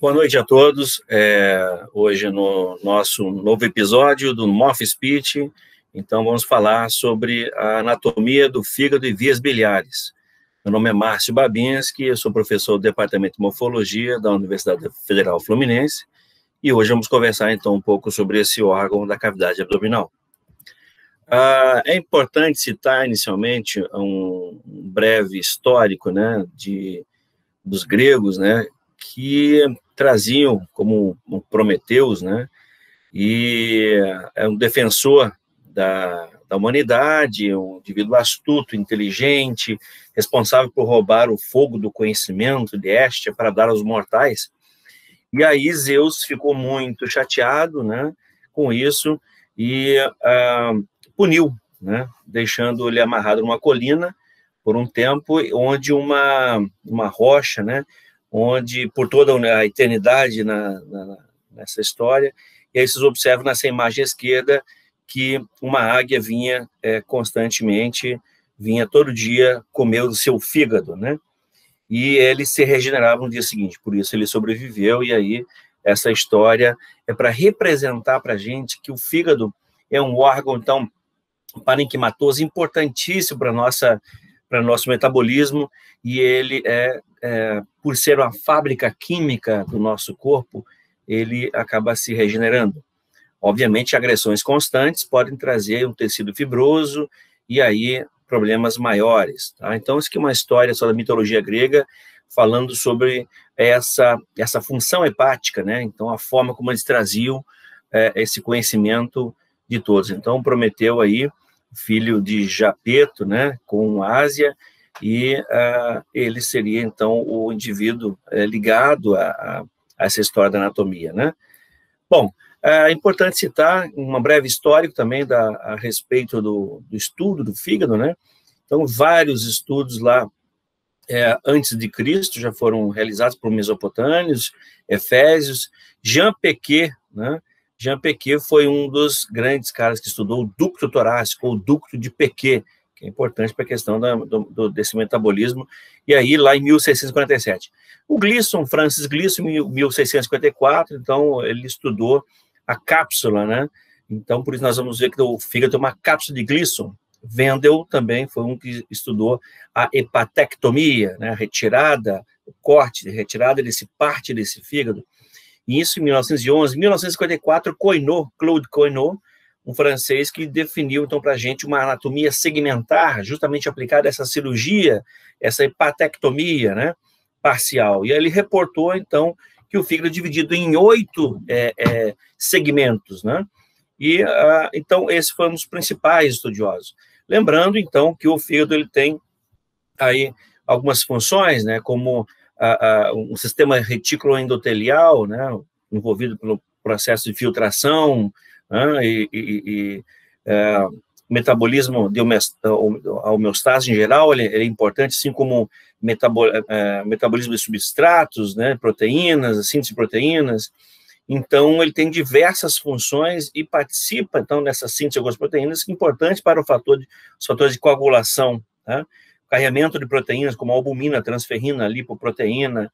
Boa noite a todos. Hoje no nosso novo episódio do Morph Speech, então vamos falar sobre a anatomia do fígado e vias biliares. Meu nome é Márcio Babinski, eu sou professor do Departamento de Morfologia da Universidade Federal Fluminense e hoje vamos conversar então um pouco sobre esse órgão da cavidade abdominal. É importante citar inicialmente um breve histórico, né, dos gregos, né, que traziam como um Prometeus, né, e é um defensor da humanidade, um indivíduo astuto, inteligente, responsável por roubar o fogo do conhecimento de Hestia para dar aos mortais. E aí Zeus ficou muito chateado, né, com isso e puniu, né, deixando ele amarrado numa colina por um tempo, onde uma rocha, né, onde por toda a eternidade nessa história, e aí vocês observam nessa imagem à esquerda que uma águia vinha constantemente, vinha todo dia comer o seu fígado, né? E ele se regenerava no dia seguinte, por isso ele sobreviveu, e aí essa história é para representar para a gente que o fígado é um órgão, então, parenquimatoso importantíssimo para nosso metabolismo, e ele por ser uma fábrica química do nosso corpo, ele acaba se regenerando. Obviamente, agressões constantes podem trazer um tecido fibroso e aí problemas maiores. Tá? Então, isso aqui é uma história só da mitologia grega, falando sobre essa função hepática, né? Então, a forma como eles traziam esse conhecimento de todos. Então, Prometeu aí, filho de Japeto, né, com Ásia, e ele seria, então, o indivíduo ligado a essa história da anatomia, né? Bom, é importante citar um breve histórico também a respeito do estudo do fígado, né? Então, vários estudos lá antes de Cristo já foram realizados por mesopotâmios, efésios. Jean Piaget, né? Jean Piaget foi um dos grandes caras que estudou o ducto torácico, ou ducto de Piaget, que é importante para a questão desse metabolismo, e aí lá em 1647. O Glisson, Francis Glisson, em 1654, então ele estudou a cápsula, né? Então, por isso nós vamos ver que o fígado tem uma cápsula de Glisson. Wendel também foi um que estudou a hepatectomia, né? O corte, retirada parte desse fígado. E isso em 1911. Em 1954, Claude Coinot, um francês que definiu, então, para a gente uma anatomia segmentar, justamente aplicada a essa cirurgia, essa hepatectomia, né, parcial. E aí ele reportou, então, que o fígado é dividido em 8 segmentos, né? E, então, esses foram os principais estudiosos. Lembrando, então, que o fígado ele tem aí algumas funções, né, como um sistema retículo endotelial, né, envolvido pelo processo de filtração, né, metabolismo de a homeostase em geral, ele é importante, assim como metabolismo de substratos, né, proteínas, a síntese de proteínas. Então, ele tem diversas funções e participa, então, nessa síntese de algumas proteínas, que é importante para os fatores de coagulação, tá? Carregamento de proteínas, como a albumina, transferrina, lipoproteína,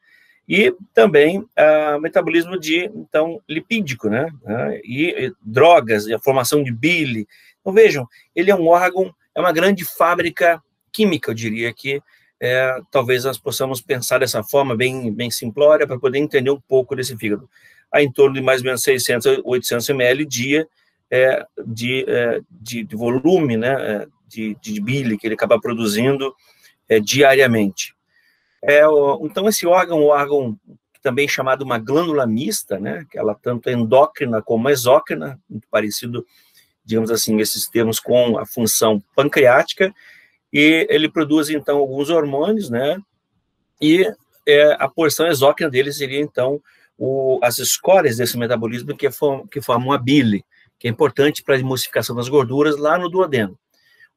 e também metabolismo então, lipídico, né? E drogas, e a formação de bile. Então, vejam, ele é um órgão, é uma grande fábrica química, eu diria que talvez nós possamos pensar dessa forma bem simplória para poder entender um pouco desse fígado. Há em torno de mais ou menos 600 a 800 ml dia de volume, né, de bile que ele acaba produzindo diariamente. Então, esse órgão, um órgão também chamado uma glândula mista, né, que ela tanto é endócrina como exócrina, muito parecido, digamos assim, esses termos com a função pancreática, e ele produz, então, alguns hormônios, né, e a porção exócrina dele seria, então, as escórias desse metabolismo que formam a bile, que é importante para a emulsificação das gorduras lá no duodeno.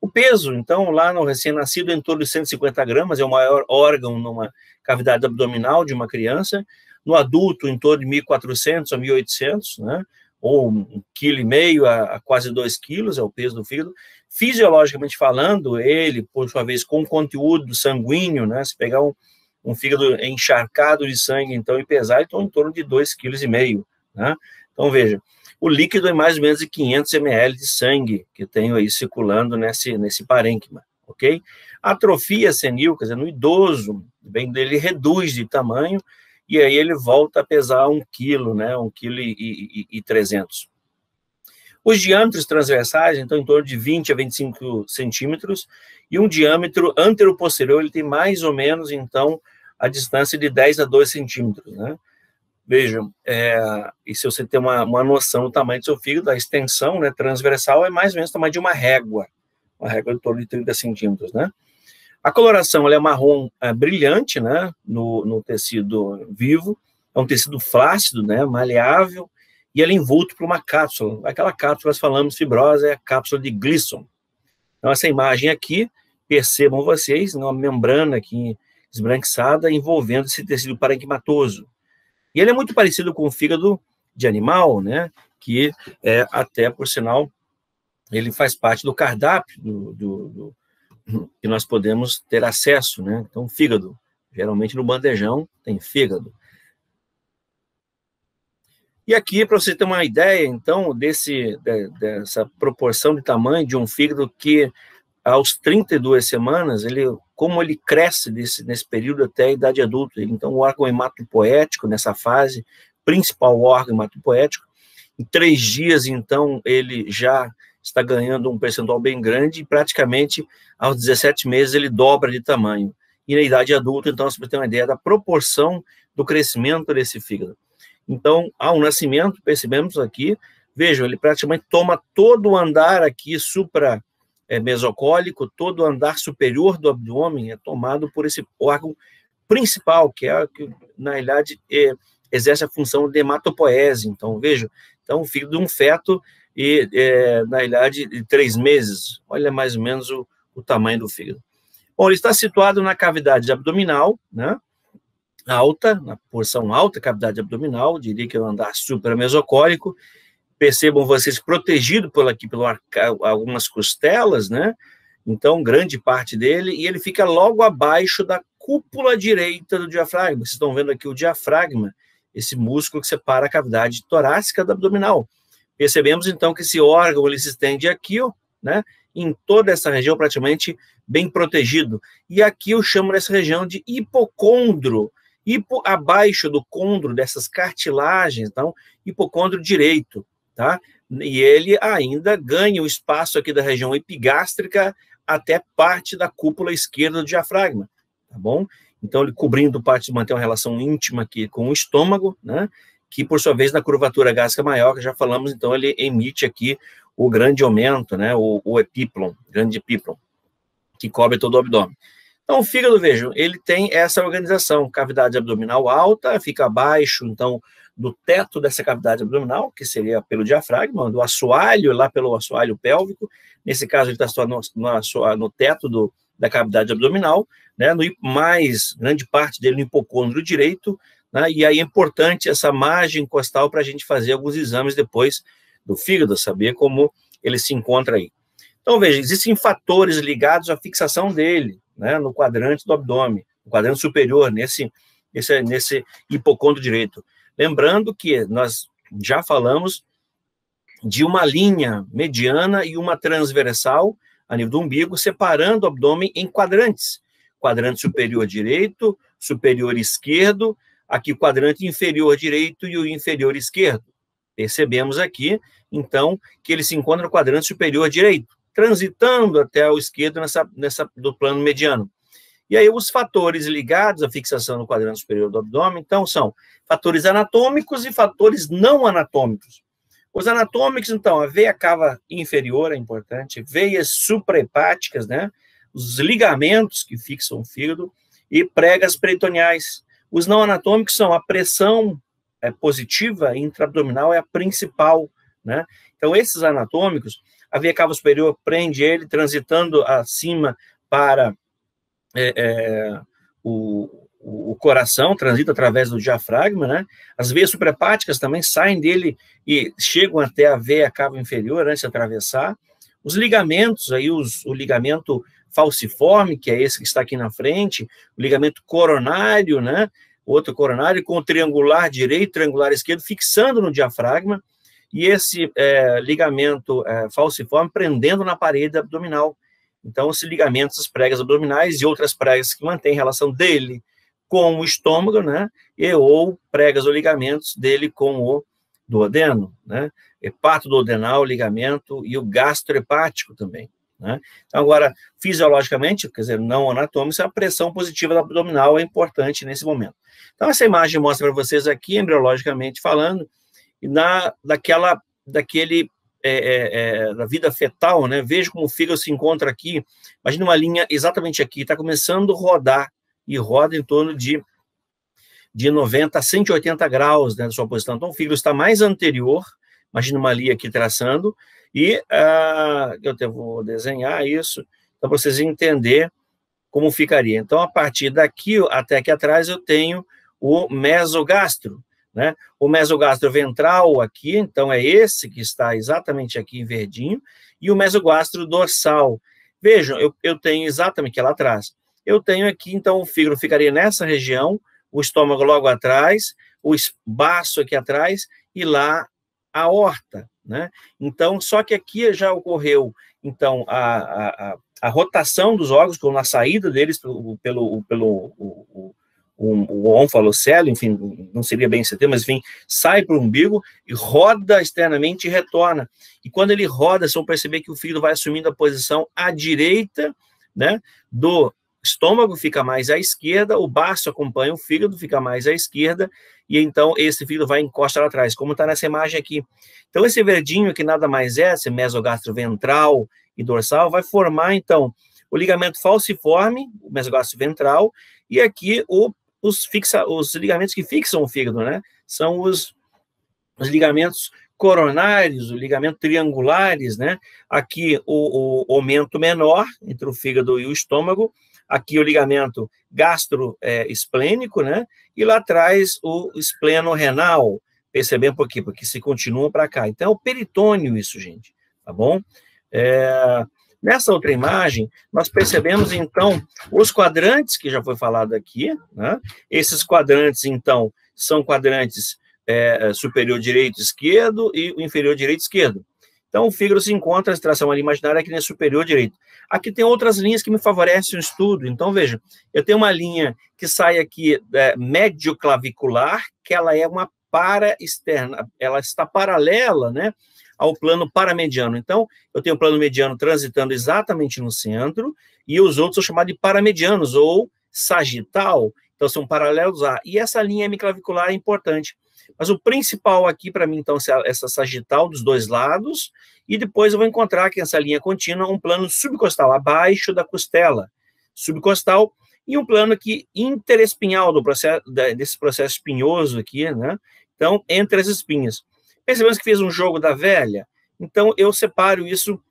O peso, então, lá no recém-nascido, em torno de 150 gramas, é o maior órgão numa cavidade abdominal de uma criança. No adulto, em torno de 1.400 a 1.800, né? Ou 1,5 kg a quase 2 quilos, é o peso do fígado. Fisiologicamente falando, ele, por sua vez, com conteúdo sanguíneo, né? Se pegar um fígado encharcado de sangue, então, e pesado, então, em torno de 2,5 kg, né? Então, veja, o líquido é mais ou menos de 500 ml de sangue que eu tenho aí circulando nesse parênquima, ok? A atrofia senil, quer dizer, no idoso, bem, ele reduz de tamanho e aí ele volta a pesar 1 quilo, né? 1,3 kg. Os diâmetros transversais, então, em torno de 20 a 25 centímetros, e um diâmetro antero-posterior, ele tem mais ou menos, então, a distância de 10 a 12 centímetros, né? Vejam, e se você tem uma noção do tamanho do seu fígado, a extensão, né, transversal é mais ou menos o tamanho de uma régua em torno de 30 centímetros, né? A coloração, ela é marrom brilhante, né, no tecido vivo, é um tecido flácido, né, maleável, e ele é envolto por uma cápsula. Aquela cápsula que nós falamos, fibrosa, é a cápsula de Glisson. Então, essa imagem aqui, percebam vocês, uma membrana aqui esbranquiçada envolvendo esse tecido parenquimatoso. E ele é muito parecido com o fígado de animal, né? Que até, por sinal, ele faz parte do cardápio que nós podemos ter acesso, né? Então, fígado. Geralmente no bandejão tem fígado. E aqui, para você ter uma ideia, então, dessa proporção de tamanho de um fígado que, aos 32 semanas, como ele cresce nesse período até a idade adulta. Então, o órgão hematopoético, nessa fase, principal órgão hematopoético, em 3 dias, então, ele já está ganhando um percentual bem grande e, praticamente, aos 17 meses, ele dobra de tamanho. E na idade adulta, então, você tem uma ideia da proporção do crescimento desse fígado. Então, ao nascimento, percebemos aqui, vejam, ele praticamente toma todo o andar aqui mesocólico, todo o andar superior do abdômen é tomado por esse órgão principal, que na realidade, exerce a função de hematopoese. Então, vejam, o fígado de um feto, na realidade, de 3 meses, olha mais ou menos o tamanho do fígado. Bom, ele está situado na cavidade abdominal, né? Alta, na porção alta, cavidade abdominal, diria que é um andar supramesocólico. Percebam vocês, protegido por algumas costelas, né? Então, grande parte dele, e ele fica logo abaixo da cúpula direita do diafragma. Vocês estão vendo aqui o diafragma, esse músculo que separa a cavidade torácica do abdominal. Percebemos, então, que esse órgão ele se estende aqui, ó, né? Em toda essa região, praticamente bem protegido. E aqui eu chamo dessa região de hipocôndrio, abaixo do côndrio, dessas cartilagens, então, hipocôndrio direito, tá? E ele ainda ganha o espaço aqui da região epigástrica até parte da cúpula esquerda do diafragma, tá bom? Então, ele cobrindo parte, mantém uma relação íntima aqui com o estômago, né? Que, por sua vez, na curvatura gástrica maior, que já falamos, então, ele emite aqui o grande aumento, né? O epíplon, grande epíplon, que cobre todo o abdômen. Então, o fígado, vejam, ele tem essa organização, cavidade abdominal alta, fica abaixo, então, do teto dessa cavidade abdominal, que seria pelo diafragma, do assoalho, lá pelo assoalho pélvico, nesse caso, ele está situado no teto da cavidade abdominal, né, grande parte dele no hipocôndrio direito, né, e aí é importante essa margem costal para a gente fazer alguns exames depois do fígado, saber como ele se encontra aí. Então, veja, existem fatores ligados à fixação dele, né, no quadrante do abdômen, no quadrante superior, nesse hipocôndrio direito. Lembrando que nós já falamos de uma linha mediana e uma transversal a nível do umbigo, separando o abdômen em quadrantes. Quadrante superior direito, superior esquerdo, aqui o quadrante inferior direito e o inferior esquerdo. Percebemos aqui, então, que ele se encontra no quadrante superior direito, transitando até o esquerdo do plano mediano. E aí os fatores ligados à fixação no quadrante superior do abdômen, então, são fatores anatômicos e fatores não anatômicos. Os anatômicos, então, a veia cava inferior é importante, veias suprahepáticas, né? Os ligamentos que fixam o fígado e pregas peritoneais. Os não anatômicos são a pressão positiva intraabdominal é a principal, né? Então, esses anatômicos, a veia cava superior prende ele, transitando acima para o coração, transita através do diafragma, né? As veias suprahepáticas também saem dele e chegam até a veia cava inferior antes de atravessar. Os ligamentos, aí o ligamento falciforme, que é esse que está aqui na frente, o ligamento coronário, né? Outro coronário com o triangular direito, triangular esquerdo, fixando no diafragma, e esse ligamento falciforme prendendo na parede abdominal. Então, esse ligamento, essas pregas abdominais e outras pregas que mantêm relação dele com o estômago, né? Ou pregas ou ligamentos dele com o duodeno, né? Hepatoduodenal, ligamento, e o gastrohepático também, né? Então, agora, fisiologicamente, quer dizer, não anatômica, a pressão positiva abdominal é importante nesse momento. Então, essa imagem mostra para vocês aqui, embriologicamente falando, da vida fetal, né? Veja como o fígado se encontra aqui. Imagina uma linha exatamente aqui, está começando a rodar, e roda em torno de 90 a 180 graus, né, da sua posição. Então, o fígado está mais anterior, imagina uma linha aqui traçando, e eu até vou desenhar isso, para vocês entenderem como ficaria. Então, a partir daqui até aqui atrás, eu tenho o mesogastro, né? O mesogastro ventral aqui, então é esse que está exatamente aqui em verdinho, e o mesogastro dorsal. Vejam, eu tenho exatamente aqui lá atrás. Eu tenho aqui, então, o fígado ficaria nessa região, o estômago logo atrás, o baço aqui atrás, e lá a aorta, né? Então, só que aqui já ocorreu, então, a rotação dos órgãos, na saída deles pelo onfalocele, enfim, não seria bem esse termo, mas, enfim, sai para o umbigo e roda externamente e retorna. E quando ele roda, vocês vão perceber que o fígado vai assumindo a posição à direita, né, do estômago, fica mais à esquerda, o baço acompanha o fígado, fica mais à esquerda, e então esse fígado vai encostar lá atrás, como está nessa imagem aqui. Então, esse verdinho, que nada mais é, esse mesogastro ventral e dorsal, vai formar, então, o ligamento falciforme, o mesogastro ventral, e aqui os ligamentos que fixam o fígado, né? São os ligamentos coronários, o ligamento triangulares, né? Aqui o aumento menor entre o fígado e o estômago, aqui o ligamento gastroesplênico, né? E lá atrás o espleno-renal. Percebendo por quê? Porque se continua para cá. Então, é o peritônio isso, gente, tá bom? Nessa outra imagem, nós percebemos, então, os quadrantes, que já foi falado aqui, né? Esses quadrantes, então, são quadrantes superior direito esquerdo e o inferior direito esquerdo. Então, o fígado se encontra, a extração ali imaginária aqui na superior direito. Aqui tem outras linhas que me favorecem o estudo. Então, veja, eu tenho uma linha que sai aqui médio-clavicular, que ela é uma para-externa, ela está paralela, né, ao plano paramediano. Então, eu tenho o plano mediano transitando exatamente no centro, e os outros são chamados de paramedianos, ou sagital, então são paralelos a. E essa linha hemiclavicular é importante. Mas o principal aqui para mim, então, é essa sagital dos dois lados, e depois eu vou encontrar aqui nessa linha contínua um plano subcostal, abaixo da costela subcostal, e um plano aqui interespinhal desse processo espinhoso aqui, né? Então, entre as espinhas. Percebemos que fez um jogo da velha? Então, eu separo isso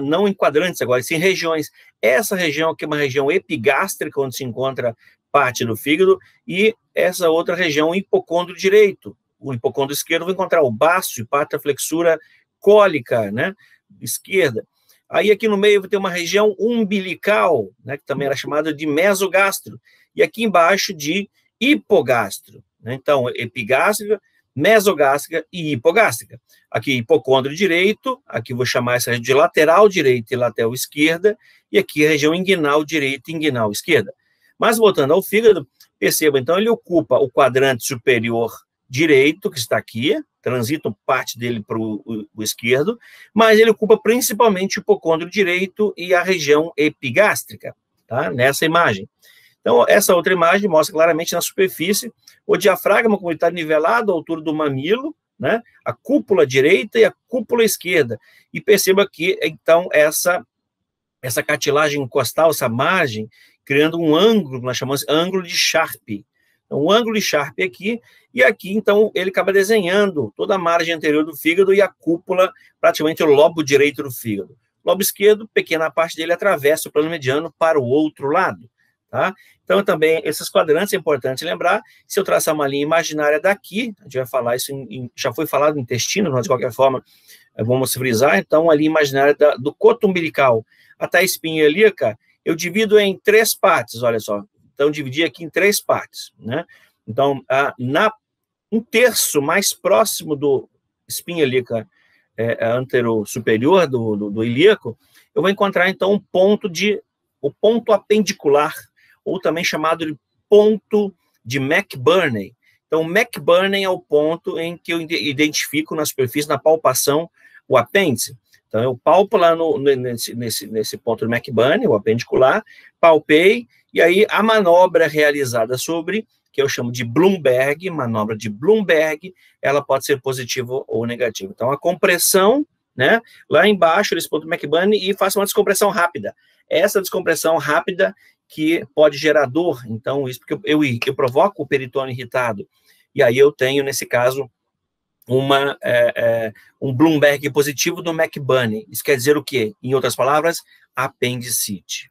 não em quadrantes agora, sim em regiões. Essa região aqui é uma região epigástrica, onde se encontra parte do fígado, e essa outra região, o hipocôndrio direito. O hipocôndrio esquerdo vai encontrar o baço e parte da flexura cólica, né, esquerda. Aí aqui no meio vai ter uma região umbilical, né, que também era chamada de mesogastro, e aqui embaixo de hipogastro, né? Então, epigástrica, mesogástrica e hipogástrica. Aqui hipocôndrio direito, aqui vou chamar essa região de lateral direita e lateral esquerda, e aqui a região inguinal direita e inguinal esquerda. Mas voltando ao fígado, perceba, então, ele ocupa o quadrante superior direito, que está aqui, transita parte dele para o esquerdo, mas ele ocupa principalmente o hipocôndrio direito e a região epigástrica, tá? Nessa imagem. Então, essa outra imagem mostra claramente na superfície o diafragma, como ele está nivelado à altura do mamilo, né? A cúpula direita e a cúpula esquerda. E perceba que, então, essa cartilagem costal, essa margem, criando um ângulo, que nós chamamos de ângulo de Sharp. Então, o ângulo de Sharp aqui, e aqui, então, ele acaba desenhando toda a margem anterior do fígado e a cúpula, praticamente o lobo direito do fígado. Lobo esquerdo, pequena parte dele atravessa o plano mediano para o outro lado, tá? Então, também, esses quadrantes é importante lembrar, se eu traçar uma linha imaginária daqui, a gente vai falar isso, já foi falado no intestino, mas de qualquer forma, vamos frisar, então, a linha imaginária do coto umbilical, até a espinha ilíaca, eu divido em 3 partes, olha só. Então, dividi aqui em 3 partes, né? Então, um terço mais próximo do espinha ilíaca antero-superior do ilíaco, eu vou encontrar, então, o ponto apendicular, ou também chamado de ponto de McBurney. Então, o McBurney é o ponto em que eu identifico na superfície, na palpação, o apêndice. Então, eu palpo lá nesse ponto do McBurney, o apendicular, palpei, e aí a manobra realizada sobre, que eu chamo de Bloomberg, manobra de Bloomberg, ela pode ser positiva ou negativa. Então, a compressão, né, lá embaixo, nesse ponto do McBurney, e faço uma descompressão rápida. Essa descompressão rápida que pode gerar dor, então, isso porque eu provoco o peritônio irritado, e aí eu tenho, nesse caso, um Bloomberg positivo do McBurney. Isso quer dizer o quê? Em outras palavras, apendicite.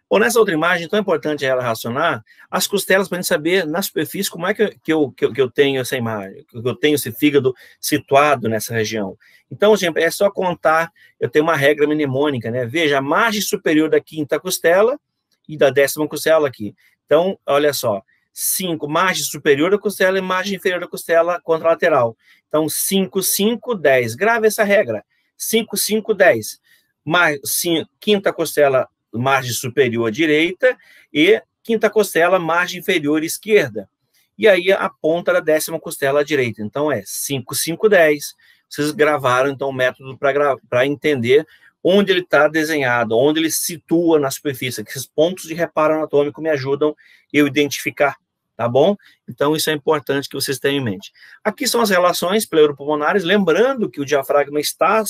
Bom, nessa outra imagem, tão importante ela relacionar as costelas para a gente saber na superfície como é que eu tenho essa imagem, que eu tenho esse fígado situado nessa região. Então, gente, é só contar, eu tenho uma regra mnemônica, né? Veja, a margem superior da 5ª costela e da 10ª costela aqui. Então, olha só, 5, margem superior da costela e margem inferior da costela contralateral. Então, 5, 5, 10. Grave essa regra. 5, 5, 10. 5ª costela, margem superior direita, e 5ª costela, margem inferior esquerda. E aí, a ponta da 10ª costela direita. Então, 5, 5, 10. Vocês gravaram, então, o método para entender onde ele está desenhado, onde ele se situa na superfície. Esses pontos de reparo anatômico me ajudam eu identificar, tá bom? Então, isso é importante que vocês tenham em mente. Aqui são as relações pleuropulmonares, lembrando que o diafragma está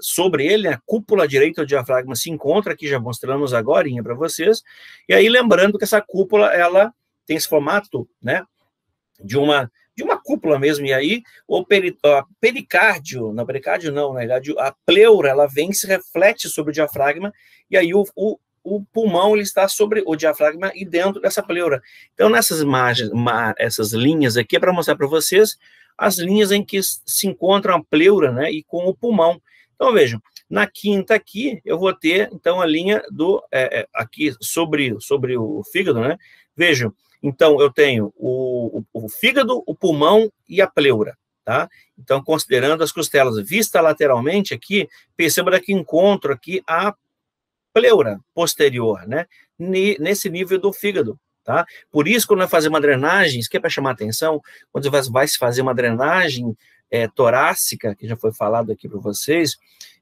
sobre ele, a cúpula direita do diafragma se encontra, aqui já mostramos agora para vocês, e aí lembrando que essa cúpula, ela tem esse formato, né, de uma cúpula mesmo, e aí o pericárdio, não, pericárdio não, na verdade, a pleura, ela vem e se reflete sobre o diafragma, e aí o pulmão, ele está sobre o diafragma e dentro dessa pleura. Então, nessas imagens, essas linhas aqui, é para mostrar para vocês as linhas em que se encontram a pleura, né, e com o pulmão. Então, vejam, na 5ª aqui, eu vou ter, então, a linha aqui sobre o fígado, né? Vejam, então, eu tenho o fígado, o pulmão e a pleura, tá? Então, considerando as costelas vista lateralmente aqui, perceba que encontro aqui a pleura posterior, né? Nesse nível do fígado, tá? Por isso, quando vai fazer uma drenagem, isso que é para chamar atenção, quando vai se fazer uma drenagem torácica, que já foi falado aqui para vocês,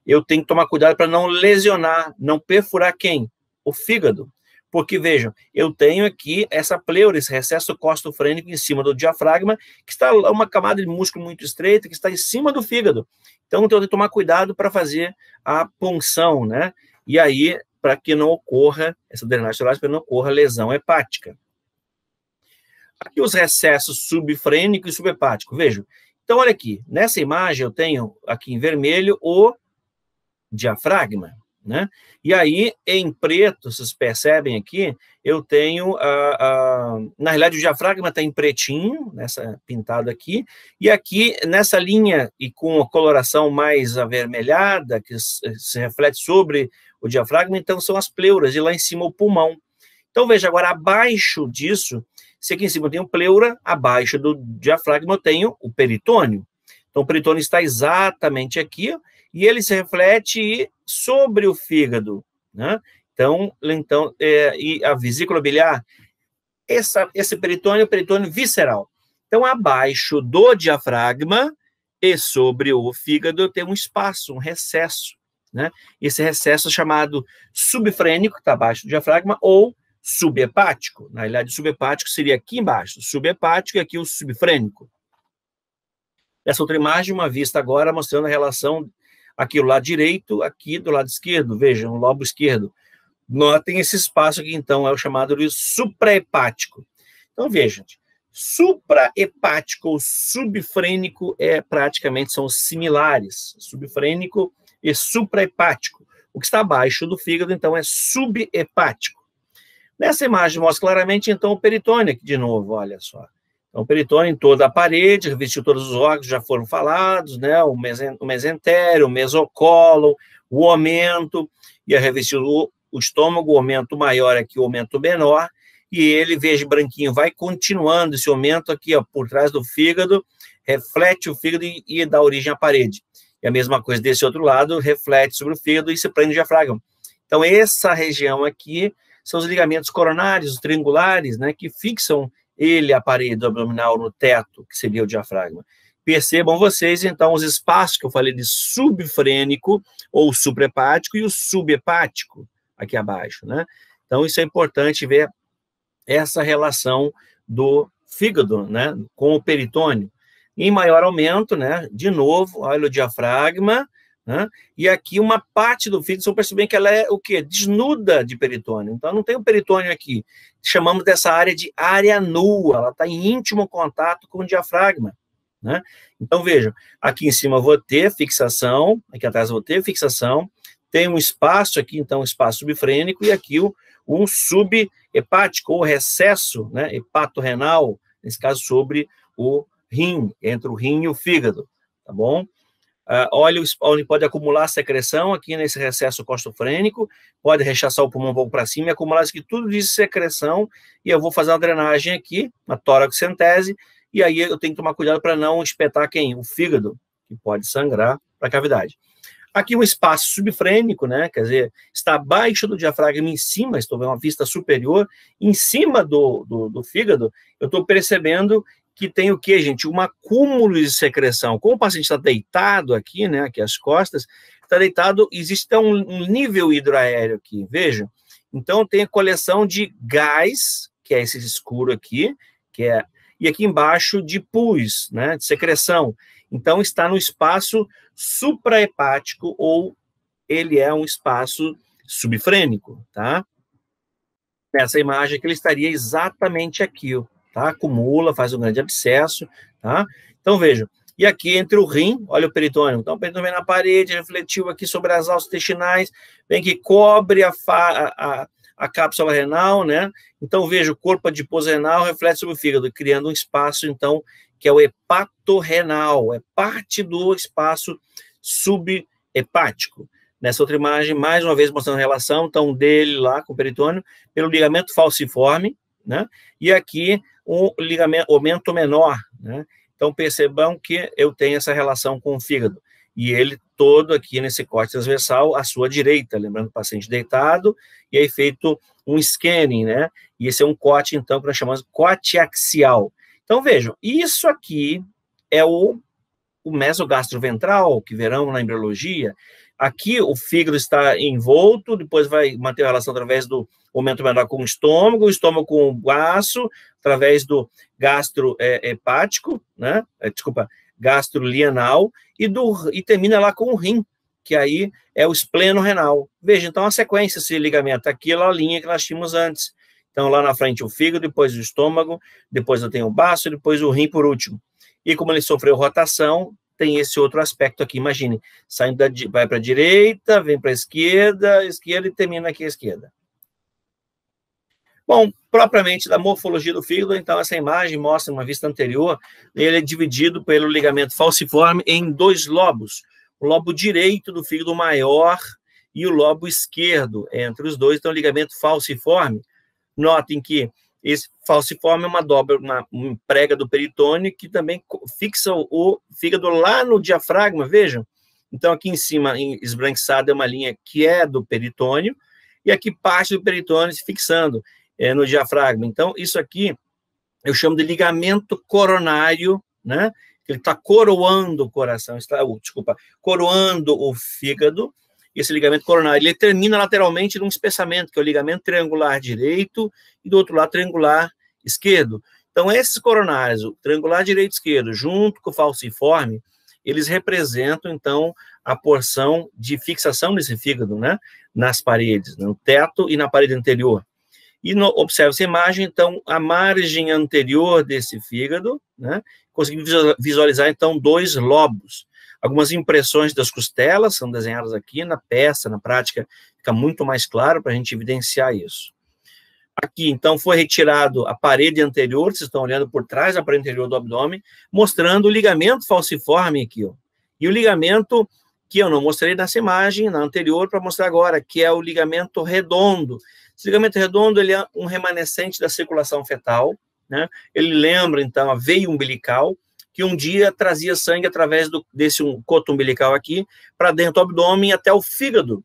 eu tenho que tomar cuidado para não lesionar, não perfurar quem? O fígado. Porque, vejam, eu tenho aqui essa pleura, esse recesso costofrênico em cima do diafragma, que está uma camada de músculo muito estreita, que está em cima do fígado. Então, eu tenho que tomar cuidado para fazer a punção, né? E aí, para que não ocorra, essa drenagem torácica, para que não ocorra lesão hepática. Aqui os recessos subfrênico e subhepático, vejam. Então, olha aqui, nessa imagem eu tenho aqui em vermelho o diafragma, né? E aí, em preto, vocês percebem aqui, eu tenho, na realidade, o diafragma está em pretinho, nessa pintada aqui, e aqui, nessa linha, e com a coloração mais avermelhada, que se reflete sobre o diafragma, então são as pleuras, e lá em cima o pulmão. Então, veja, agora, abaixo disso, se aqui em cima eu tenho pleura, abaixo do diafragma eu tenho o peritônio. Então, o peritônio está exatamente aqui, e ele se reflete sobre o fígado, né? Então e a vesícula biliar, esse peritônio é o peritônio visceral. Então, abaixo do diafragma e sobre o fígado, eu tenho um espaço, um recesso, né? Esse recesso é chamado subfrênico, que está abaixo do diafragma, ou subhepático. Na realidade, o subhepático seria aqui embaixo, o subhepático e aqui o subfrênico. Essa outra imagem, uma vista agora, mostrando a relação aqui do lado direito, aqui do lado esquerdo, vejam, o lobo esquerdo. Notem esse espaço aqui, então, é o chamado de suprahepático. Então, vejam, suprahepático ou subfrênico praticamente são similares, subfrênico e suprahepático. O que está abaixo do fígado, então, é subhepático. Nessa imagem mostra claramente, então, o peritônio aqui de novo, olha só. Então, o peritônio em toda a parede, revestiu todos os órgãos, já foram falados, né? O mesentério, o mesocólon, o aumento, ia revestir o estômago, o aumento maior aqui, o aumento menor, e ele, veja, branquinho, vai continuando esse aumento aqui, ó, por trás do fígado, reflete o fígado e dá origem à parede. E a mesma coisa desse outro lado, reflete sobre o fígado e se prende no diafragma. Então, essa região aqui são os ligamentos coronários, os triangulares, né, que fixam a parede abdominal no teto, que seria o diafragma. Percebam vocês, então, os espaços que eu falei de subfrênico ou suprahepático e o subhepático aqui abaixo, né? Então, isso é importante ver essa relação do fígado, né, com o peritônio. Em maior aumento, né, de novo, olha o diafragma, né, e aqui uma parte do fígado, vocês percebem que ela é o quê? Desnuda de peritônio. Então, não tem o peritônio aqui. Chamamos dessa área de área nua, ela está em íntimo contato com o diafragma, né? Então, vejam, aqui em cima eu vou ter fixação, aqui atrás eu vou ter fixação, tem um espaço aqui, então, um espaço subfrênico, e aqui um subhepático, ou recesso, né, hepatorrenal, nesse caso, sobre o rim, entre o rim e o fígado, tá bom? Olha onde pode acumular secreção, aqui nesse recesso costofrênico, pode rechaçar o pulmão um pouco para cima e acumular isso aqui, tudo de secreção, e eu vou fazer uma drenagem aqui, uma toracocentese, e aí eu tenho que tomar cuidado para não espetar quem? O fígado, que pode sangrar para a cavidade. Aqui um espaço subfrênico, né, quer dizer, está abaixo do diafragma, em cima, estou vendo uma vista superior, em cima do fígado, eu estou percebendo que tem o quê, gente? Um acúmulo de secreção. Como o paciente está deitado aqui, né, aqui as costas, está deitado, existe um nível hidroaéreo aqui, vejam. Então, tem a coleção de gás, que é esse escuro aqui, e aqui embaixo de pus, né, de secreção. Então, está no espaço suprahepático, ou ele é um espaço subfrênico, tá? Nessa imagem que ele estaria exatamente aqui, ó. Tá? Acumula, faz um grande abscesso, tá? Então, vejam, e aqui entre o rim, olha o peritônio, então o peritônio vem na parede, refletiu aqui sobre as alças intestinais, vem que cobre a cápsula renal, né? Então, veja, o corpo adiposo renal reflete sobre o fígado, criando um espaço, então, que é o hepatorrenal, é parte do espaço subhepático. Nessa outra imagem, mais uma vez mostrando a relação, então, dele lá com o peritônio, pelo ligamento falciforme, né? E aqui um ligamento, aumento menor, né? Então, percebam que eu tenho essa relação com o fígado. E ele todo aqui nesse corte transversal à sua direita, lembrando o paciente deitado, e aí feito um scanning, né? E esse é um corte, então, que nós chamamos de corte axial. Então, vejam, isso aqui é o mesogastroventral, que verão na embriologia. Aqui o fígado está envolto, depois vai manter a relação através do aumento menor com o estômago com o baço, através do gastrohepático, né? Gastrolienal, e termina lá com o rim, que aí é o espleno renal. Veja, então, a sequência, esse ligamento aqui, é a linha que nós tínhamos antes. Então, lá na frente o fígado, depois o estômago, depois eu tenho o baço, depois o rim por último. E como ele sofreu rotação, tem esse outro aspecto aqui, imagine, vai para a direita, vem para a esquerda e termina aqui à esquerda. Bom, propriamente da morfologia do fígado, então essa imagem mostra uma vista anterior, ele é dividido pelo ligamento falciforme em dois lobos, o lobo direito do fígado maior e o lobo esquerdo, entre os dois, então o ligamento falciforme. Notem que esse falciforme é uma dobra, uma prega do peritônio que também fixa o fígado lá no diafragma, vejam. Então, aqui em cima, esbranquiçada, é uma linha que é do peritônio, e aqui parte do peritônio se fixando no diafragma. Então, isso aqui eu chamo de ligamento coronário, né? Ele está coroando o coração, coroando o fígado. Esse ligamento coronário, ele termina lateralmente num espessamento, que é o ligamento triangular direito e do outro lado triangular esquerdo. Então, esses coronários, o triangular direito e esquerdo, junto com o falciforme, eles representam, então, a porção de fixação desse fígado, né, nas paredes, no teto e na parede anterior. E observe essa imagem, então, a margem anterior desse fígado, né, conseguimos visualizar, então, dois lobos. Algumas impressões das costelas são desenhadas aqui na peça, na prática, fica muito mais claro para a gente evidenciar isso. Aqui, então, foi retirado a parede anterior, vocês estão olhando por trás da parede anterior do abdômen, mostrando o ligamento falciforme aqui, ó. E o ligamento que eu não mostrei nessa imagem, na anterior, para mostrar agora, que é o ligamento redondo. Esse ligamento redondo, ele é um remanescente da circulação fetal, né? Ele lembra, então, a veia umbilical, que um dia trazia sangue através desse coto umbilical aqui, para dentro do abdômen até o fígado,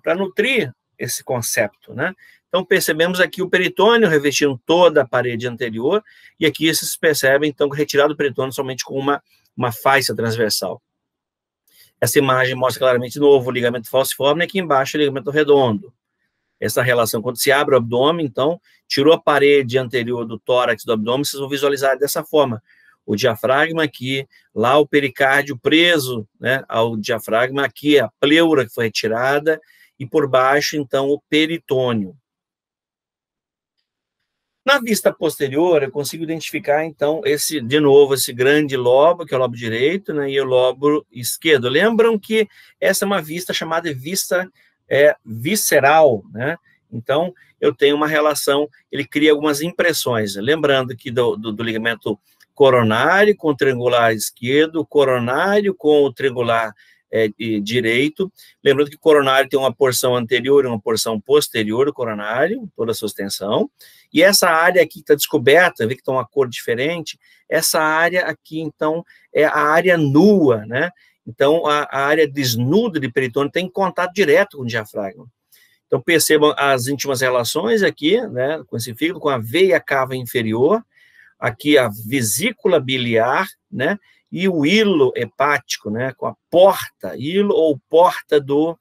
para nutrir esse concepto, né? Então, percebemos aqui o peritônio revestindo toda a parede anterior, e aqui vocês percebem, então, retirado o peritônio somente com uma faixa transversal. Essa imagem mostra claramente, de novo, o ligamento falciforme, e aqui embaixo o ligamento redondo. Essa relação, quando se abre o abdômen, então, tirou a parede anterior do tórax do abdômen, vocês vão visualizar dessa forma. O diafragma aqui, lá o pericárdio preso, né, ao diafragma, aqui a pleura que foi retirada, e por baixo, então, o peritônio. Na vista posterior, eu consigo identificar, então, de novo, esse grande lobo, que é o lobo direito, né, e o lobo esquerdo. Lembram que essa é uma vista chamada de vista visceral, né? Então, eu tenho uma relação, ele cria algumas impressões. Lembrando que do ligamento coronário com o triangular esquerdo, coronário com o triangular direito. Lembrando que o coronário tem uma porção anterior e uma porção posterior do coronário, toda a sua extensão. E essa área aqui está descoberta, vê que está uma cor diferente, essa área aqui, então, é a área nua, né? Então, a área desnuda de peritônio tem contato direto com o diafragma. Então, percebam as íntimas relações aqui, né, com esse fígado, com a veia cava inferior, aqui a vesícula biliar, né, e o hilo hepático, né, com a porta, hilo ou porta do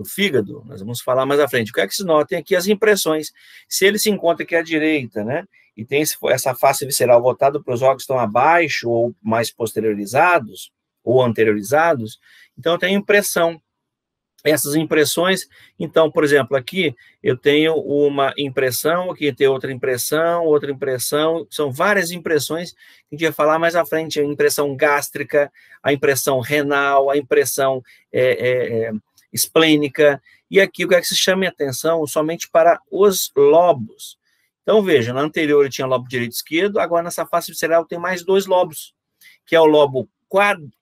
fígado. Nós vamos falar mais à frente. O que é que se notem aqui? As impressões. Se ele se encontra aqui à direita, né, e tem essa face visceral voltada para os órgãos que estão abaixo ou mais posteriorizados, ou anteriorizados, então eu tenho impressão. Essas impressões, então, por exemplo, aqui eu tenho uma impressão, aqui tem outra impressão, são várias impressões que a gente vai falar mais à frente, a impressão gástrica, a impressão renal, a impressão esplênica, e aqui o que é que se chama a atenção somente para os lobos. Então, veja, na anterior eu tinha lobo direito e esquerdo, agora nessa face visceral tem mais dois lobos, que é o lobo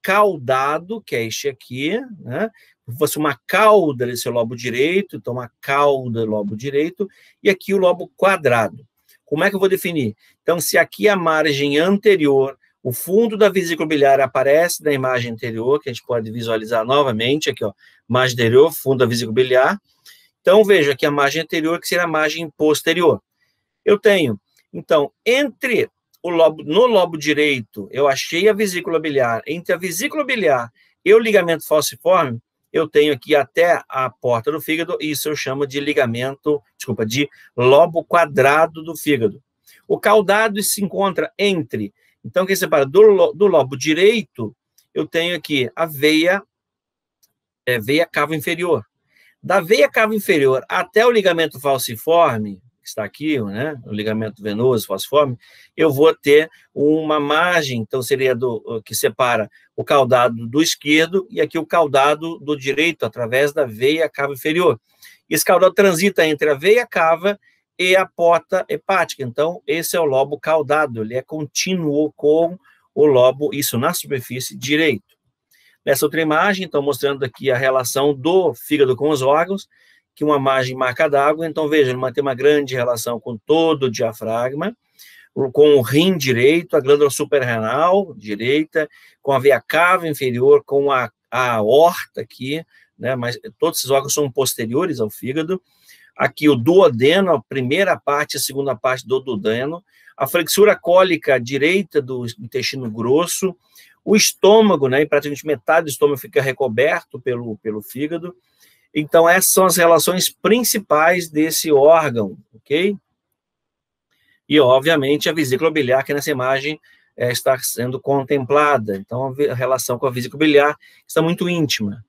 caudado, que é este aqui, né? Se fosse uma cauda desse lobo direito, então uma cauda do lobo direito, e aqui o lobo quadrado. Como é que eu vou definir? Então, se aqui a margem anterior, o fundo da vesícula biliar aparece na imagem anterior, que a gente pode visualizar novamente, aqui, ó, margem anterior, fundo da vesícula biliar. Então, veja aqui a margem anterior, que será a margem posterior. Eu tenho, então, no lobo direito, eu achei a vesícula biliar. Entre a vesícula biliar e o ligamento falciforme, eu tenho aqui até a porta do fígado, isso eu chamo de de lobo quadrado do fígado. O caudado se encontra entre, então, quem separa do lobo direito, eu tenho aqui a veia cava inferior. Da veia cava inferior até o ligamento falciforme, que está aqui, né, o ligamento venoso falciforme, eu vou ter uma margem, então seria que separa o caudado do esquerdo e aqui o caudado do direito, através da veia cava inferior. Esse caudado transita entre a veia cava e a porta hepática, então esse é o lobo caudado, ele é contínuo com o lobo, isso na superfície direito. Nessa outra imagem, então mostrando aqui a relação do fígado com os órgãos, que uma margem marca d'água, então veja, ele mantém uma grande relação com todo o diafragma, com o rim direito, a glândula suprarrenal direita, com a veia cava inferior, com a aorta aqui, né, mas todos esses órgãos são posteriores ao fígado. Aqui o duodeno, a primeira parte, a segunda parte do duodeno, a flexura cólica direita do intestino grosso, o estômago, né, e praticamente metade do estômago fica recoberto pelo fígado. Então, essas são as relações principais desse órgão, ok? E, obviamente, a vesícula biliar, que nessa imagem está sendo contemplada. Então, a relação com a vesícula biliar está muito íntima.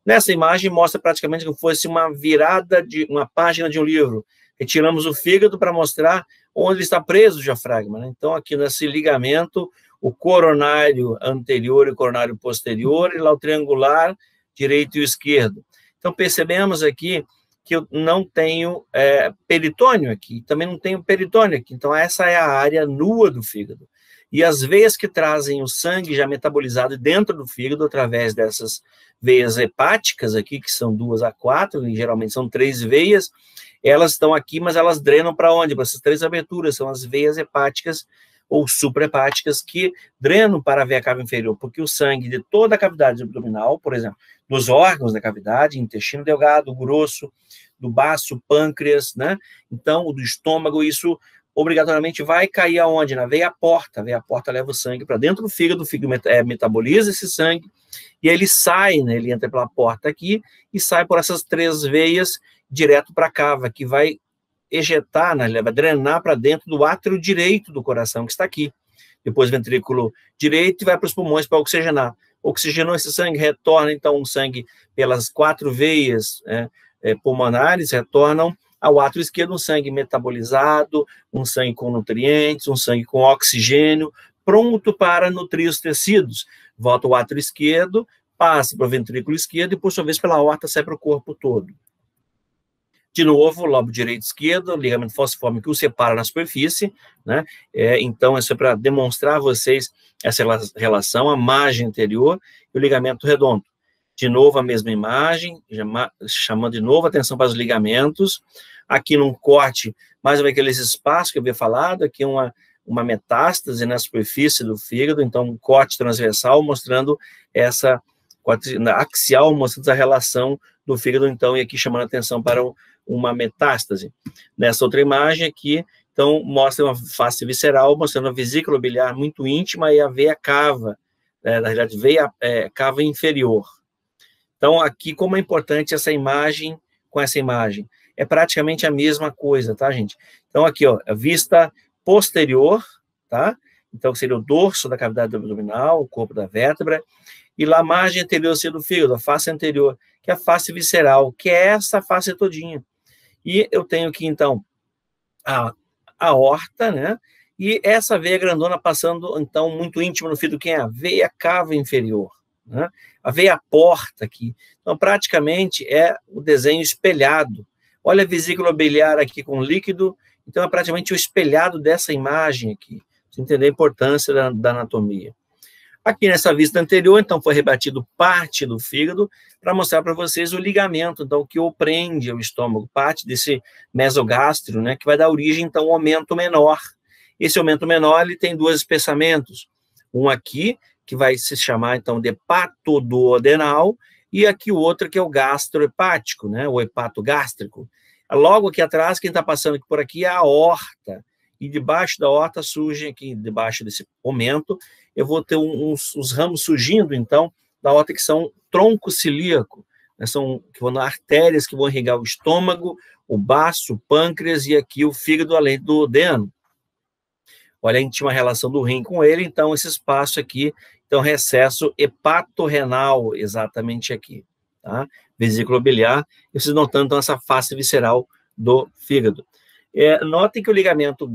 Nessa imagem, mostra praticamente como se fosse uma virada de uma página de um livro. Retiramos o fígado para mostrar onde está preso o diafragma, né? Então, aqui nesse ligamento, o coronário anterior e o coronário posterior, e lá o triangular direito e o esquerdo. Então, percebemos aqui que eu não tenho peritônio aqui, também não tenho peritônio aqui. Então, essa é a área nua do fígado. E as veias que trazem o sangue já metabolizado dentro do fígado, através dessas veias hepáticas aqui, que são 2 a 4, e geralmente são 3 veias, elas estão aqui, mas elas drenam para onde? Para essas 3 aberturas, são as veias hepáticas ou suprahepáticas que drenam para a veia cava inferior, porque o sangue de toda a cavidade abdominal, por exemplo, dos órgãos da cavidade, intestino delgado, grosso, do baço, pâncreas, né? Então, do estômago, isso obrigatoriamente vai cair aonde? Na veia porta. A veia porta leva o sangue para dentro do fígado, o fígado metaboliza esse sangue, e ele sai, né? Ele entra pela porta aqui e sai por essas 3 veias direto para a cava, que vai ejetar, né? Ele vai drenar para dentro do átrio direito do coração, que está aqui. Depois ventrículo direito e vai para os pulmões para oxigenar. Oxigenou esse sangue, retorna então o sangue pelas 4 veias pulmonares, retornam ao átrio esquerdo um sangue metabolizado, um sangue com nutrientes, um sangue com oxigênio, pronto para nutrir os tecidos. Volta ao átrio esquerdo, passa para o ventrículo esquerdo e, por sua vez, pela aorta sai para o corpo todo. De novo, lobo direito e esquerdo, ligamento falciforme que o separa na superfície, né? Então, isso é para demonstrar a vocês essa relação, a margem anterior e o ligamento redondo. De novo, a mesma imagem, chamando de novo a atenção para os ligamentos. Aqui num corte, mais ou menos aqueles espaços que eu havia falado, aqui uma metástase na superfície do fígado, então um corte transversal mostrando essa axial, mostrando a relação do fígado, então, e aqui chamando a atenção para uma metástase. Nessa outra imagem aqui, então, mostra uma face visceral, mostrando a vesícula biliar muito íntima e a veia cava, na realidade, veia cava inferior. Então, aqui, como é importante essa imagem com essa imagem? É praticamente a mesma coisa, tá, gente? Então, aqui, ó, a vista posterior, tá? Então, seria o dorso da cavidade abdominal, o corpo da vértebra, e lá a margem anterior do fígado, a face anterior, que é a face visceral, que é essa face todinha. E eu tenho aqui, então, a aorta, né? E essa veia grandona passando, então, muito íntima no fígado, quem é? A veia cava inferior, né? A veia porta aqui. Então, praticamente, é o desenho espelhado. Olha a vesícula biliar aqui com líquido, então é praticamente o espelhado dessa imagem aqui. Você entender a importância da anatomia. Aqui nessa vista anterior, então, foi rebatido parte do fígado para mostrar para vocês o ligamento, então, que o prende ao estômago, parte desse mesogástrio, né, que vai dar origem, então, ao aumento menor. Esse aumento menor, ele tem 2 espessamentes. Um aqui, que vai se chamar, então, de hepatoduodenal, e aqui o outro, que é o gastrohepático, né, o hepatogástrico. Logo aqui atrás, quem está passando aqui por aqui é a aorta, e debaixo da aorta surge aqui, debaixo desse aumento, eu vou ter uns ramos surgindo, então, da aorta que são tronco celíaco, né, são artérias que vão irrigar o estômago, o baço, o pâncreas e aqui o fígado, além do duodeno. Olha a íntima relação do rim com ele, então, esse espaço aqui, então, recesso hepatorrenal, exatamente aqui, tá? Vesícula biliar, e vocês notando, então, essa face visceral do fígado. Notem que o ligamento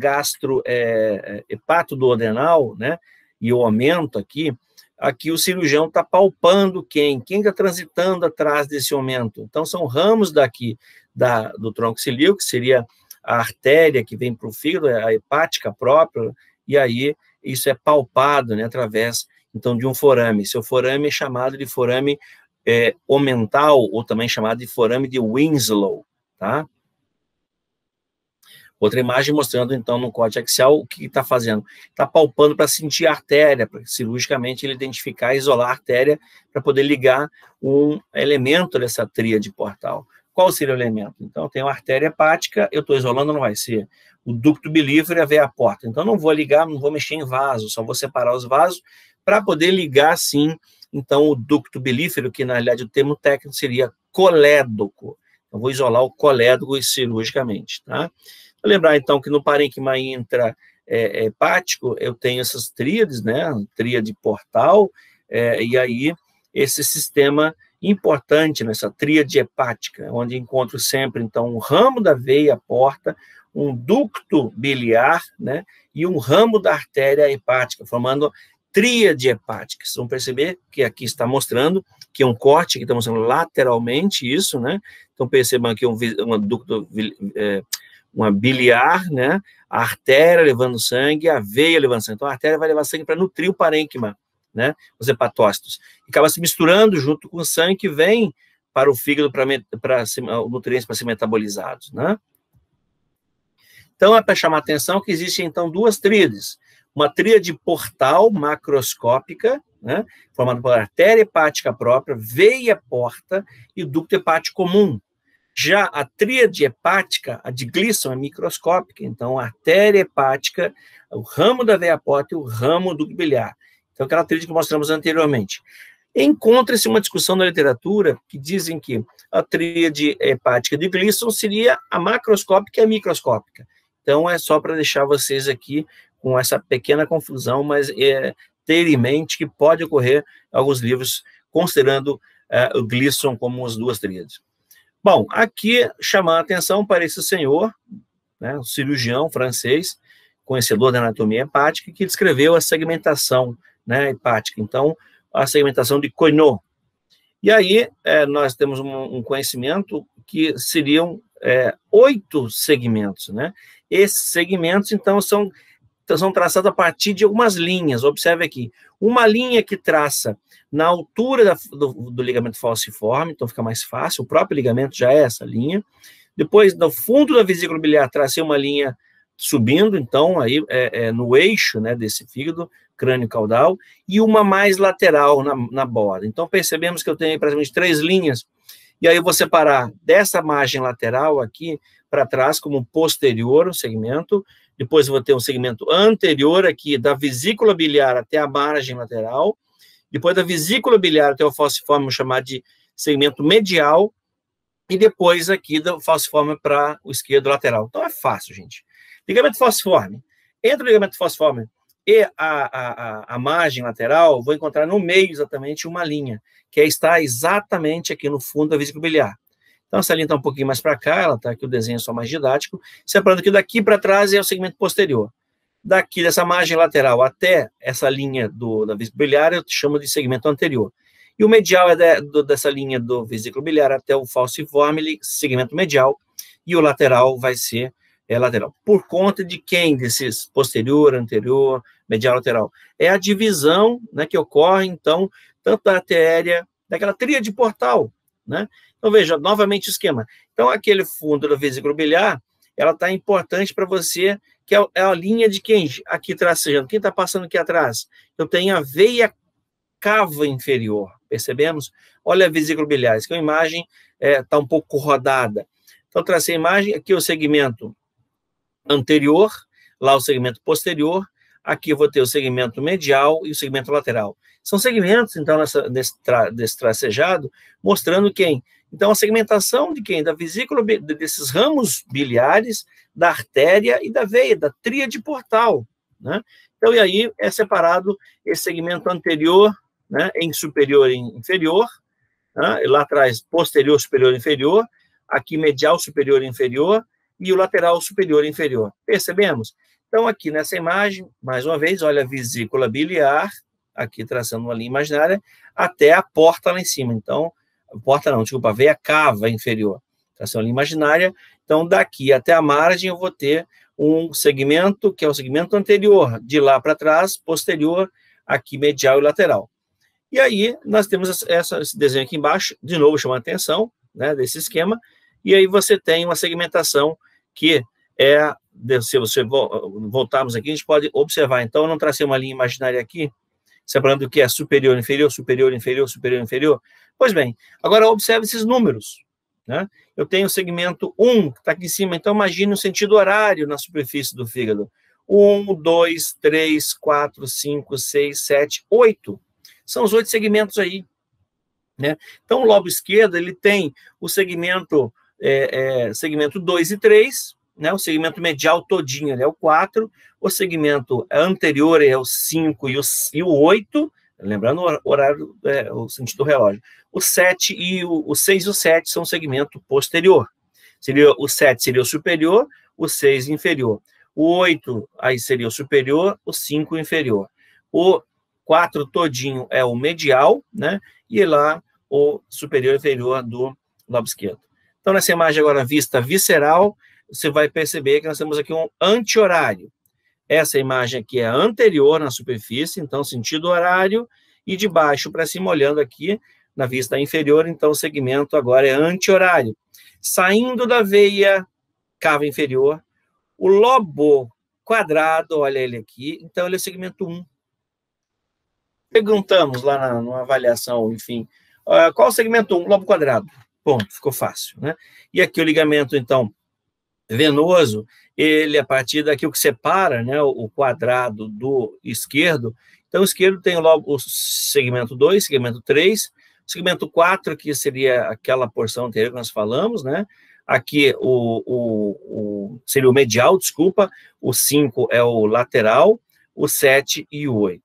hepatoduodenal, né, e o aumento aqui o cirurgião está palpando quem está transitando atrás desse aumento. Então, são ramos daqui do tronco celíaco, que seria a artéria que vem para o fígado, a hepática própria, e aí isso é palpado, né, através, então, de um forame. Seu forame é chamado de forame omental, ou também chamado de forame de Winslow, tá? Outra imagem mostrando, então, no corte axial, o que está fazendo? Está palpando para sentir a artéria, para cirurgicamente ele identificar e isolar a artéria para poder ligar um elemento dessa tríade portal. Qual seria o elemento? Então, tem uma artéria hepática, eu estou isolando, não vai ser o ducto bilífero e a veia porta. Então, não vou ligar, não vou mexer em vaso, só vou separar os vasos para poder ligar, sim, então, o ducto bilífero, que, na realidade, o termo técnico seria colédoco. Eu vou isolar o colédoco cirurgicamente, tá? Vou lembrar, então, que no parênquima intra-hepático eu tenho essas tríades, né? Tríade portal, e aí esse sistema importante nessa tríade hepática, onde encontro sempre, então, um ramo da veia porta, um ducto biliar, né? E um ramo da artéria hepática, formando tríade hepática. Vocês vão perceber que aqui está mostrando que é um corte, que está mostrando lateralmente isso, né? Então, percebam aqui um ducto uma biliar, né? A artéria levando sangue, a veia levando sangue. Então, a artéria vai levar sangue para nutrir o parênquima, né? Os hepatócitos. E acaba se misturando junto com o sangue que vem para o fígado, para nutrientes para ser metabolizados, né? Então, é para chamar a atenção que existem, então, duas tríades. Uma tríade portal macroscópica, né? Formada por artéria hepática própria, veia porta e ducto hepático comum. Já a tríade hepática, a de Gleason, é microscópica, então a artéria hepática, o ramo da veia porta e o ramo do biliar. Então, aquela tríade que mostramos anteriormente. Encontra-se uma discussão na literatura que dizem que a tríade hepática de Gleason seria a macroscópica e a microscópica. Então, é só para deixar vocês aqui com essa pequena confusão, mas ter em mente que pode ocorrer em alguns livros, considerando o Gleason como as duas tríades. Bom, aqui chamar a atenção para esse senhor, né, um cirurgião francês, conhecedor da anatomia hepática, que descreveu a segmentação, né, hepática. Então, a segmentação de Cournot. E aí, nós temos um conhecimento que seriam 8 segmentos, né? Esses segmentos, então, são traçados a partir de algumas linhas. Observe aqui, uma linha que traça na altura do ligamento falciforme, então fica mais fácil, o próprio ligamento já é essa linha. Depois, no fundo da vesícula biliar, tracei uma linha subindo, então, aí no eixo, né, desse fígado, crânio caudal, e uma mais lateral na borda. Então, percebemos que eu tenho praticamente 3 linhas, e aí eu vou separar dessa margem lateral aqui para trás como posterior, um segmento, depois eu vou ter um segmento anterior aqui da vesícula biliar até a margem lateral, depois da vesícula biliar até o falciforme, vou chamar de segmento medial, e depois aqui do falciforme para o esquerdo lateral. Então é fácil, gente. Ligamento falciforme. Entre o ligamento falciforme e a margem lateral, vou encontrar no meio exatamente uma linha, que está exatamente aqui no fundo da vesícula biliar. Então, essa linha está um pouquinho mais para cá, ela está aqui, o desenho é só mais didático, separando que daqui para trás é o segmento posterior. Daqui, dessa margem lateral até essa linha da vesícula biliar, eu chamo de segmento anterior. E o medial é dessa linha do vesículo biliar até o falciforme, segmento medial, e o lateral vai ser lateral. Por conta de quem desses posterior, anterior, medial, lateral? É a divisão, né, que ocorre, então, tanto da artéria, daquela tríade portal, né? Então, veja, novamente o esquema. Então, aquele fundo da vesícula biliar, ela está importante para você, que é a linha de quem? Aqui tracejando. Quem está passando aqui atrás? Eu tenho a veia cava inferior, percebemos? Olha a vesícula biliar, essa imagem está um pouco rodada. Então, tracei a imagem, aqui o segmento anterior, lá o segmento posterior, aqui eu vou ter o segmento medial e o segmento lateral. São segmentos, então, desse tracejado, mostrando quem? Então, a segmentação de quem? Da vesícula, desses ramos biliares, da artéria e da veia, da tríade portal, né? Então, e aí é separado esse segmento anterior, né, em superior e inferior, né, lá atrás posterior, superior e inferior, aqui medial, superior e inferior, e o lateral, superior e inferior. Percebemos? Então, aqui nessa imagem, mais uma vez, olha a vesícula biliar, aqui traçando uma linha imaginária, até a porta lá em cima. Então, porta não, desculpa, a veia cava inferior, tração linha imaginária. Então, daqui até a margem, eu vou ter um segmento, que é o segmento anterior, de lá para trás, posterior, aqui medial e lateral. E aí, nós temos esse desenho aqui embaixo, de novo, chamando a atenção, né, desse esquema, e aí você tem uma segmentação que se você voltarmos aqui, a gente pode observar. Então, eu não tracei uma linha imaginária aqui, separando o que é superior, inferior, superior, inferior, superior, inferior. Pois bem, agora observe esses números, né? Eu tenho o segmento 1, que está aqui em cima, então imagine o sentido horário na superfície do fígado. 1, 2, 3, 4, 5, 6, 7, 8. São os 8 segmentos aí, né? Então, o lobo esquerdo, ele tem o segmento 2 e 3, né? O segmento medial todinho é o 4, o segmento anterior é o 5 e o 8, lembrando o horário, o sentido do relógio. O 7 e o 6 e o 7 são o segmento posterior. O 7 seria o superior, o 6 inferior. O 8 aí seria o superior, o 5 inferior. O 4 todinho é o medial, né? E lá o superior e inferior do lobo esquerdo. Então, nessa imagem agora vista visceral, você vai perceber que nós temos aqui um anti-horário. Essa imagem aqui é anterior na superfície, então sentido horário, e de baixo para cima, olhando aqui na vista inferior, então o segmento agora é anti-horário. Saindo da veia cava inferior, o lobo quadrado, olha ele aqui, então ele é o segmento 1. Perguntamos lá na avaliação, enfim, qual o segmento 1? Lobo quadrado. Ponto, ficou fácil, né? E aqui o ligamento, então, venoso, ele, a partir daqui, o que separa, né, o quadrado do esquerdo, então o esquerdo tem o segmento 2, segmento 3, segmento 4, que seria aquela porção anterior que nós falamos, né? Aqui seria o medial, desculpa, o 5 é o lateral, o 7 e o 8.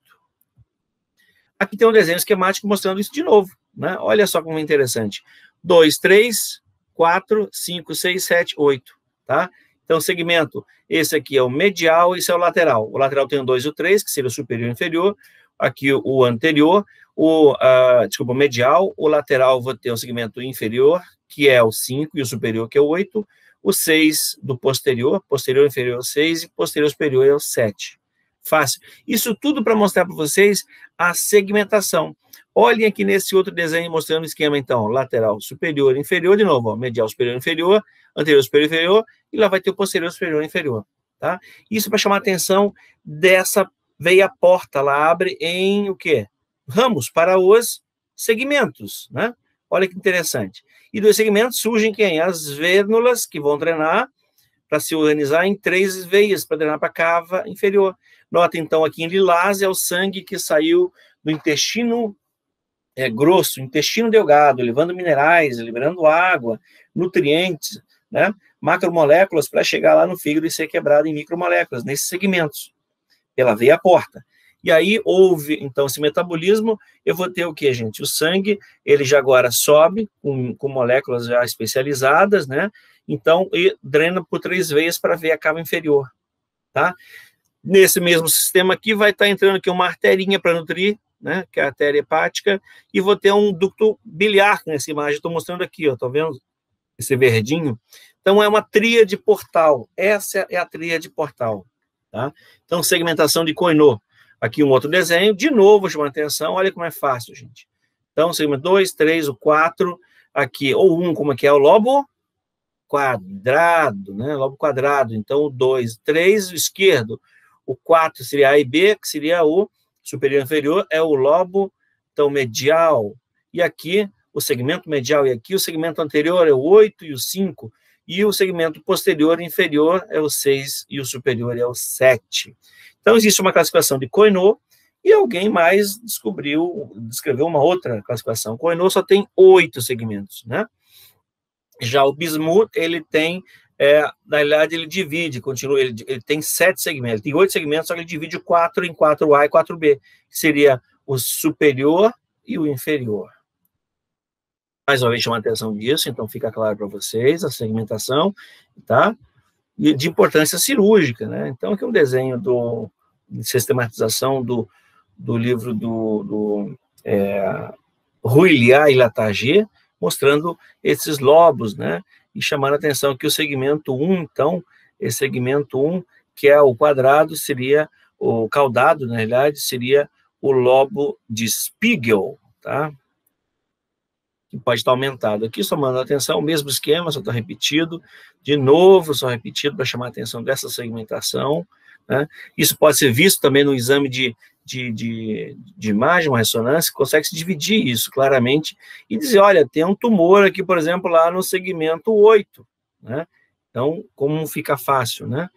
Aqui tem um desenho esquemático mostrando isso de novo, né? Olha só como é interessante. 2, 3, 4, 5, 6, 7, 8, tá? Então, segmento, esse aqui é o medial, esse é o lateral. O lateral tem o 2 e o 3, que seria o superior e inferior. Aqui o anterior, o medial, o lateral vai ter o segmento inferior, que é o 5, e o superior, que é o 8. O 6 do posterior e inferior é o 6, e posterior e superior é o 7. Fácil. Isso tudo para mostrar para vocês a segmentação. Olhem aqui nesse outro desenho mostrando o esquema, então, lateral, superior, inferior, de novo, ó, medial, superior, inferior, anterior, superior, inferior, e lá vai ter o posterior, superior, inferior, tá? Isso para chamar a atenção dessa veia porta, ela abre em o quê? Ramos para os segmentos, né? Olha que interessante. E dos segmentos surgem quem? As vênulas, que vão drenar para se organizar em 3 veias, para drenar para a cava inferior. Nota, então, aqui em lilás é o sangue que saiu do intestino grosso, intestino delgado, levando minerais, liberando água, nutrientes, né? Macromoléculas para chegar lá no fígado e ser quebrado em micromoléculas, nesses segmentos, pela veia porta. E aí houve, então, esse metabolismo, eu vou ter o quê, gente? O sangue, ele já agora sobe com moléculas já especializadas, né? Então, e drena por 3 veias para a veia cava inferior, tá? Nesse mesmo sistema aqui vai estar entrando aqui uma arterinha para nutrir, né, que é a artéria hepática, e vou ter um ducto biliar nessa imagem, estou mostrando aqui, ó, tá vendo esse verdinho? Então, é uma tríade portal, essa é a tríade portal, tá? Então, segmentação de Coinot. Aqui um outro desenho, de novo, chamando a atenção, olha como é fácil, gente. Então, segmento 2, 3, o 4, aqui, ou 1, como é que é? O lobo quadrado, né, lobo quadrado, então o 2, 3, o esquerdo, o 4 seria A e B, que seria o superior e inferior, é o lobo, então, medial. E aqui, o segmento medial, e aqui o segmento anterior é o 8 e o 5, e o segmento posterior e inferior é o 6 e o superior é o 7. Então, existe uma classificação de Coinot, e alguém mais descreveu uma outra classificação. Coinot só tem 8 segmentos, né? Já o Bismuth, ele tem, na realidade, ele divide, ele tem 7 segmentos, ele tem 8 segmentos, só que ele divide 4 em 4A e 4B, que seria o superior e o inferior. Mais uma vez chama a atenção disso, então fica claro para vocês a segmentação, tá? E de importância cirúrgica, né? Então, aqui é um desenho de sistematização do livro do Rouillat e Latager, mostrando esses lobos, né? E chamando a atenção que o segmento 1, então, esse segmento 1, que é o quadrado, seria o caudado, na realidade, seria o lobo de Spiegel, tá? Que pode estar aumentado. Aqui, só mandando a atenção, o mesmo esquema, só está repetido, de novo, só repetido para chamar a atenção dessa segmentação, né? Isso pode ser visto também no exame de imagem, uma ressonância, que consegue se dividir isso claramente e dizer, olha, tem um tumor aqui, por exemplo, lá no segmento 8, né? Então, como fica fácil, né?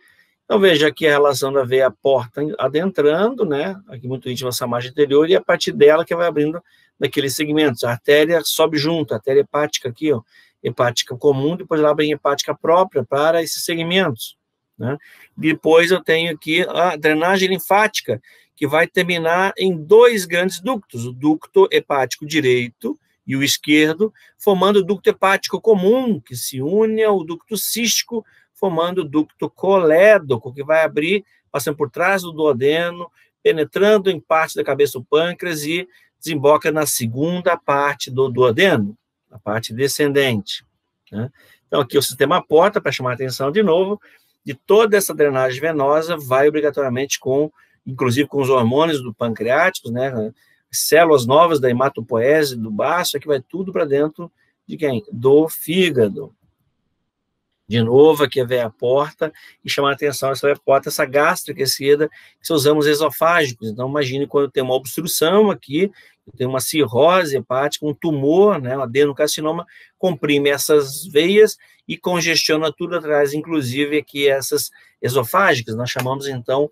Então, veja aqui a relação da veia porta adentrando, né? Aqui muito íntima essa margem anterior, e a partir dela que vai abrindo naqueles segmentos. A artéria sobe junto, a artéria hepática aqui, ó, hepática comum, depois ela abre hepática própria para esses segmentos, né? Depois eu tenho aqui a drenagem linfática, que vai terminar em 2 grandes ductos, o ducto hepático direito e o esquerdo, formando o ducto hepático comum, que se une ao ducto cístico, formando o ducto colédoco, que vai abrir, passando por trás do duodeno, penetrando em parte da cabeça do pâncreas e desemboca na segunda parte do duodeno, a parte descendente, né? Então, aqui o sistema porta, para chamar a atenção de novo, de toda essa drenagem venosa, vai obrigatoriamente inclusive com os hormônios do pancreáticos, né? Células novas da hematopoese, do baço, aqui vai tudo para dentro de quem? Do fígado. De novo, aqui a veia porta, e chamar a atenção essa veia porta, essa gástrica aquecida, que são os ramos esofágicos. Então, imagine quando tem uma obstrução aqui, tem uma cirrose hepática, um tumor, né, um adenocarcinoma, comprime essas veias e congestiona tudo atrás, inclusive aqui essas esofágicas. Nós chamamos, então,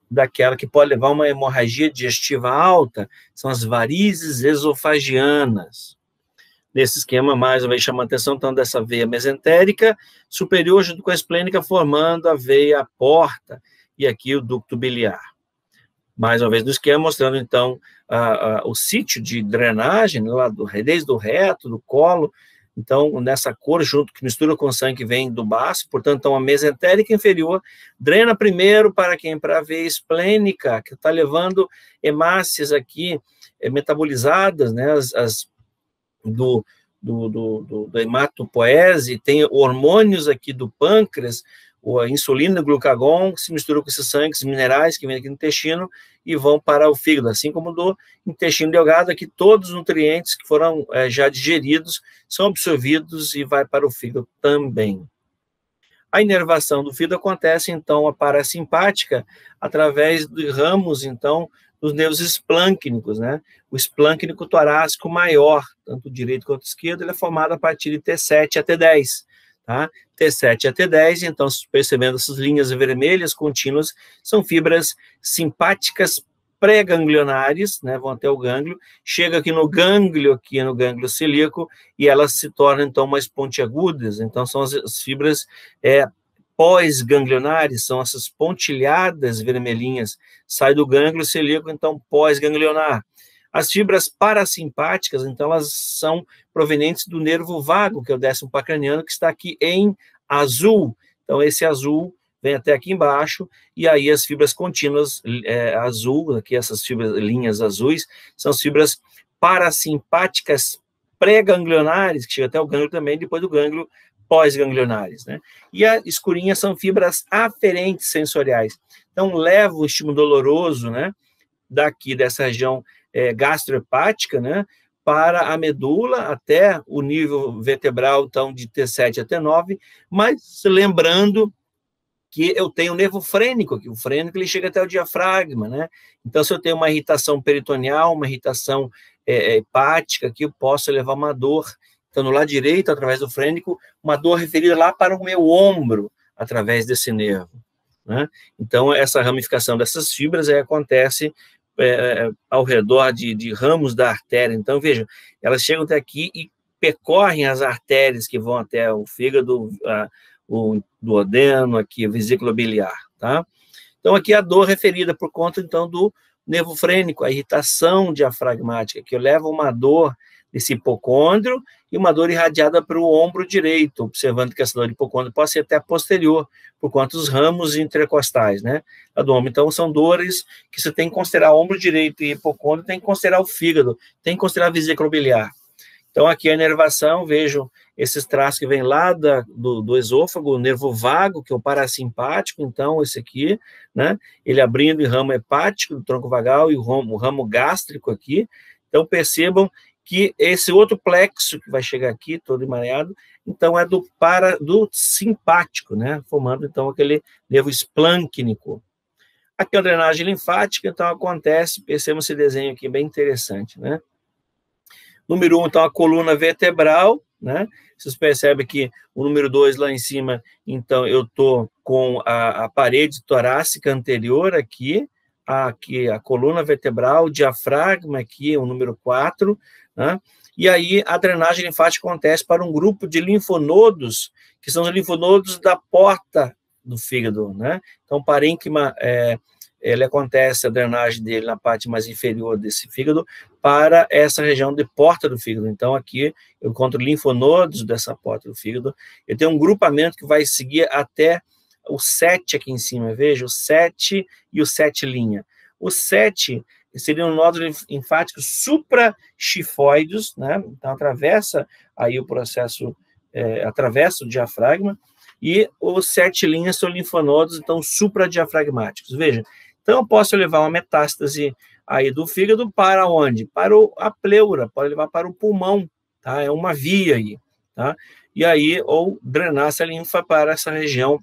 daquela que pode levar a uma hemorragia digestiva alta, são as varizes esofagianas. Nesse esquema, mais uma vez, chama a atenção, então, dessa veia mesentérica superior junto com a esplênica, formando a veia porta, e aqui o ducto biliar. Mais uma vez no esquema, mostrando, então, o sítio de drenagem, lá desde o reto, do colo, então, nessa cor, junto, que mistura com o sangue que vem do baço, portanto, então, a mesentérica inferior drena primeiro para quem? Para a veia esplênica, que está levando hemácias aqui, metabolizadas, né, da hematopoese, tem hormônios aqui do pâncreas, a insulina e o glucagon, que se misturam com esses sangues minerais que vêm aqui no intestino e vão para o fígado, assim como do intestino delgado, aqui todos os nutrientes que foram já digeridos são absorvidos e vai para o fígado também. A inervação do fígado acontece, então, a parasimpática, através de ramos, então, dos nervos esplâncnicos, né? O esplâncnico torácico maior, tanto o direito quanto o esquerdo, ele é formado a partir de T7 a T10, tá? T7 a T10, então, percebendo essas linhas vermelhas contínuas, são fibras simpáticas pré-ganglionares, né? Vão até o gânglio, chega aqui no gânglio celíaco, e elas se tornam, então, mais pontiagudas, então, são as fibras pós-ganglionares, são essas pontilhadas vermelhinhas, sai do gânglio celíaco, então pós-ganglionar. As fibras parasimpáticas, então, elas são provenientes do nervo vago, que é o 10º pacraniano, que está aqui em azul. Então, esse azul vem até aqui embaixo, e aí as fibras contínuas azul, aqui essas fibras, linhas azuis, são as fibras parasimpáticas pré-ganglionares, que chega até o gânglio também, depois do gânglio pós-ganglionares, né? E a escurinha são fibras aferentes sensoriais. Então, leva o estímulo doloroso, né, daqui dessa região gastrohepática, né, para a medula, até o nível vertebral, então, de T7 a T9, mas lembrando que eu tenho o nervo frênico aqui, o frênico ele chega até o diafragma, né? Então, se eu tenho uma irritação peritoneal, uma irritação hepática, aqui eu posso levar uma dor. Então, no lado direito, através do frênico, uma dor referida lá para o meu ombro, através desse nervo, né? Então, essa ramificação dessas fibras acontece ao redor de ramos da artéria. Então, vejam, elas chegam até aqui e percorrem as artérias que vão até o fígado, o duodeno, aqui, a vesícula biliar, tá? Então, aqui a dor referida por conta, então, do nervo frênico, a irritação diafragmática, que leva uma dor desse hipocôndrio e uma dor irradiada para o ombro direito, observando que essa dor de hipocôndrio pode ser até posterior, por conta dos ramos intercostais, né, do ombro. Então, são dores que você tem que considerar ombro direito e hipocôndrio, tem que considerar o fígado, tem que considerar a vesícula biliar. Então, aqui a inervação, vejam esses traços que vêm lá do esôfago, o nervo vago, que é o parasimpático, então, esse aqui, né, ele abrindo em ramo hepático do tronco vagal e o ramo gástrico aqui. Então, percebam que esse outro plexo que vai chegar aqui, todo emaranhado, então é do simpático, né, formando, então, aquele nervo esplâncnico. Aqui a drenagem linfática, então, acontece, percebam esse desenho aqui, bem interessante, né. Número 1, então, a coluna vertebral, né? Vocês percebem que o número 2 lá em cima, então, eu estou com a parede torácica anterior aqui a coluna vertebral, o diafragma aqui, o número 4, né? E aí a drenagem linfática acontece para um grupo de linfonodos, que são os linfonodos da porta do fígado, né? Então, o parênquima ele acontece a drenagem dele na parte mais inferior desse fígado para essa região de porta do fígado. Então, aqui eu encontro linfonodos dessa porta do fígado. Eu tenho um grupamento que vai seguir até o 7 aqui em cima, veja, o 7 e o 7'. O 7 seriam nódulos linfáticos suprachifoides, né? Então, atravessa aí o processo atravessa o diafragma, e os 7 linhas são linfonodos, então, supradiafragmáticos. Veja, então eu posso levar uma metástase aí do fígado para onde? Para a pleura, pode levar para o pulmão, tá? É uma via aí, tá? E aí, ou drenar essa linfa para essa região,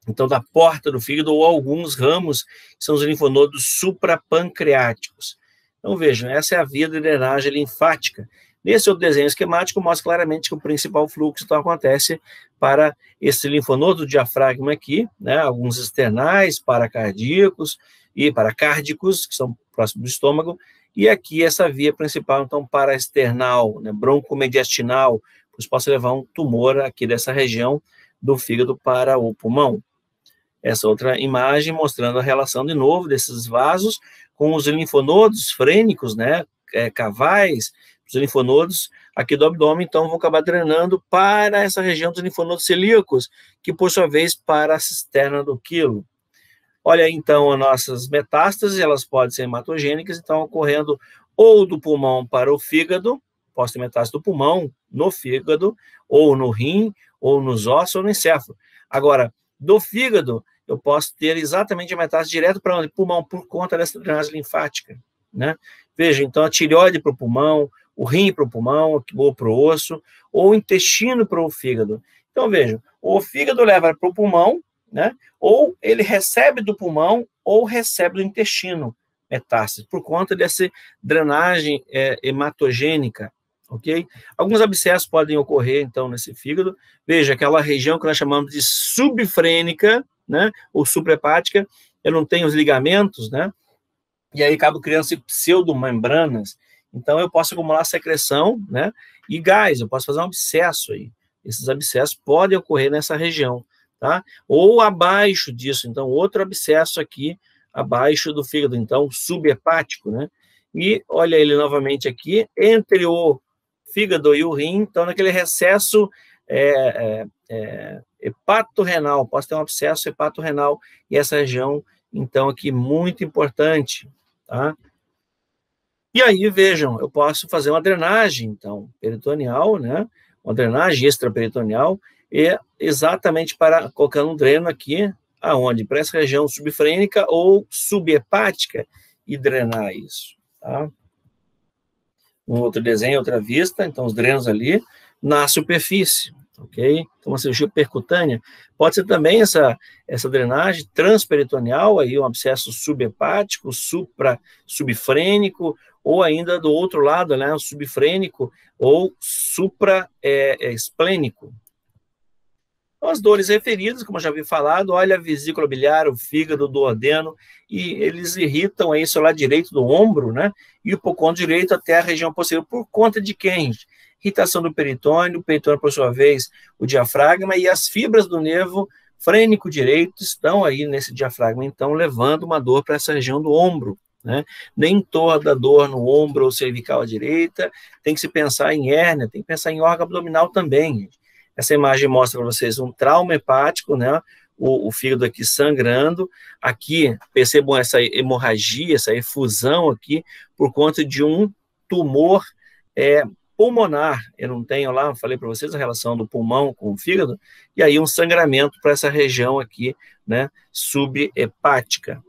então, da porta do fígado, ou alguns ramos, que são os linfonodos suprapancreáticos. Então, vejam, essa é a via de drenagem linfática. Nesse outro desenho esquemático, mostra claramente que o principal fluxo então, acontece para esse linfonodo do diafragma aqui, né, alguns externais, paracardíacos e paracárdicos, que são próximos do estômago, e aqui essa via principal, então, paraexternal, né, broncomediastinal, pois possa levar um tumor aqui dessa região do fígado para o pulmão. Essa outra imagem mostrando a relação, de novo, desses vasos com os linfonodos frênicos, né, cavais, os linfonodos aqui do abdômen, então, vão acabar drenando para essa região dos linfonodos celíacos, que, por sua vez, para a cisterna do quilo. Olha, então, as nossas metástases, elas podem ser hematogênicas, então, ocorrendo ou do pulmão para o fígado, posso ter metástase do pulmão no fígado, ou no rim, ou nos ossos, ou no encéfalo. Agora, do fígado, eu posso ter exatamente a metástase direto para onde? Pulmão, por conta dessa drenagem linfática, né? Veja, então, a tireoide para o pulmão, o rim para o pulmão, ou para o osso, ou o intestino para o fígado. Então, vejam, o fígado leva para o pulmão, né? Ou ele recebe do pulmão, ou recebe do intestino metástase, por conta dessa drenagem hematogênica, ok? Alguns abscessos podem ocorrer, então, nesse fígado. Veja, aquela região que nós chamamos de subfrênica, né? Ou suprahepática, eu não tenho os ligamentos, né? E aí acabo criando pseudomembranas. Então, eu posso acumular secreção, né, e gás, eu posso fazer um abscesso aí. Esses abscessos podem ocorrer nessa região, tá? Ou abaixo disso, então, outro abscesso aqui, abaixo do fígado, então, subhepático, né? E olha ele novamente aqui, entre o fígado e o rim, então, naquele recesso hepatorrenal, posso ter um abscesso hepatorrenal, e essa região, então, aqui, muito importante, tá? E aí, vejam, eu posso fazer uma drenagem, então, peritoneal, né? Uma drenagem extraperitoneal, e exatamente para colocando um dreno aqui, aonde? Para essa região subfrênica ou subhepática, e drenar isso, tá? Um outro desenho, outra vista, então, os drenos ali, na superfície, ok? Então, uma cirurgia percutânea pode ser também essa drenagem transperitoneal, aí um abscesso subhepático, subfrênico, ou ainda do outro lado, né, o subfrênico ou supraesplênico. Então, as dores referidas, como eu já havia falado, olha a vesícula biliar, o fígado, o duodeno, e eles irritam aí o lado direito do ombro, né, e o hipocôndrio direito até a região posterior, por conta de quem? Irritação do peritônio, por sua vez, o diafragma, e as fibras do nervo frênico direito estão aí nesse diafragma, então, levando uma dor para essa região do ombro, né? Nem toda dor no ombro ou cervical à direita, tem que se pensar em hérnia, tem que pensar em órgão abdominal também, gente. Essa imagem mostra para vocês um trauma hepático, né? O fígado aqui sangrando, aqui percebam essa hemorragia, essa efusão aqui, por conta de um tumor pulmonar. Eu não tenho lá, eu falei para vocês a relação do pulmão com o fígado, e aí um sangramento para essa região aqui, né? Subhepática.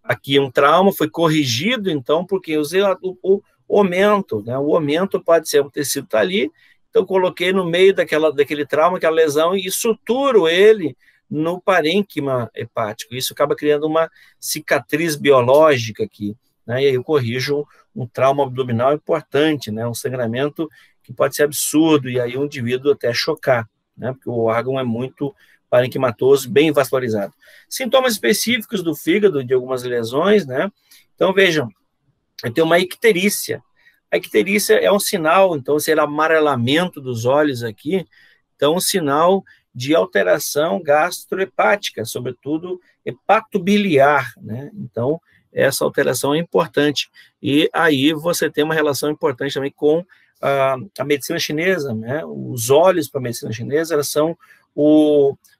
Aqui um trauma foi corrigido, então, porque usei o aumento, né? O aumento pode ser um tecido tá ali, então coloquei no meio daquele trauma, aquela lesão, e suturo ele no parênquima hepático. Isso acaba criando uma cicatriz biológica aqui, né? E aí eu corrijo um trauma abdominal importante, né? Um sangramento que pode ser absurdo, e aí o indivíduo até chocar, né? Porque o órgão é muito parenquimatoso, bem vascularizado. Sintomas específicos do fígado, de algumas lesões, né? Então, vejam, eu tenho uma icterícia. A icterícia é um sinal, então, esse amarelamento dos olhos aqui, então, um sinal de alteração gastrohepática, sobretudo hepatobiliar, né? Então, essa alteração é importante. E aí você tem uma relação importante também com a medicina chinesa, né? Os olhos para a medicina chinesa, elas são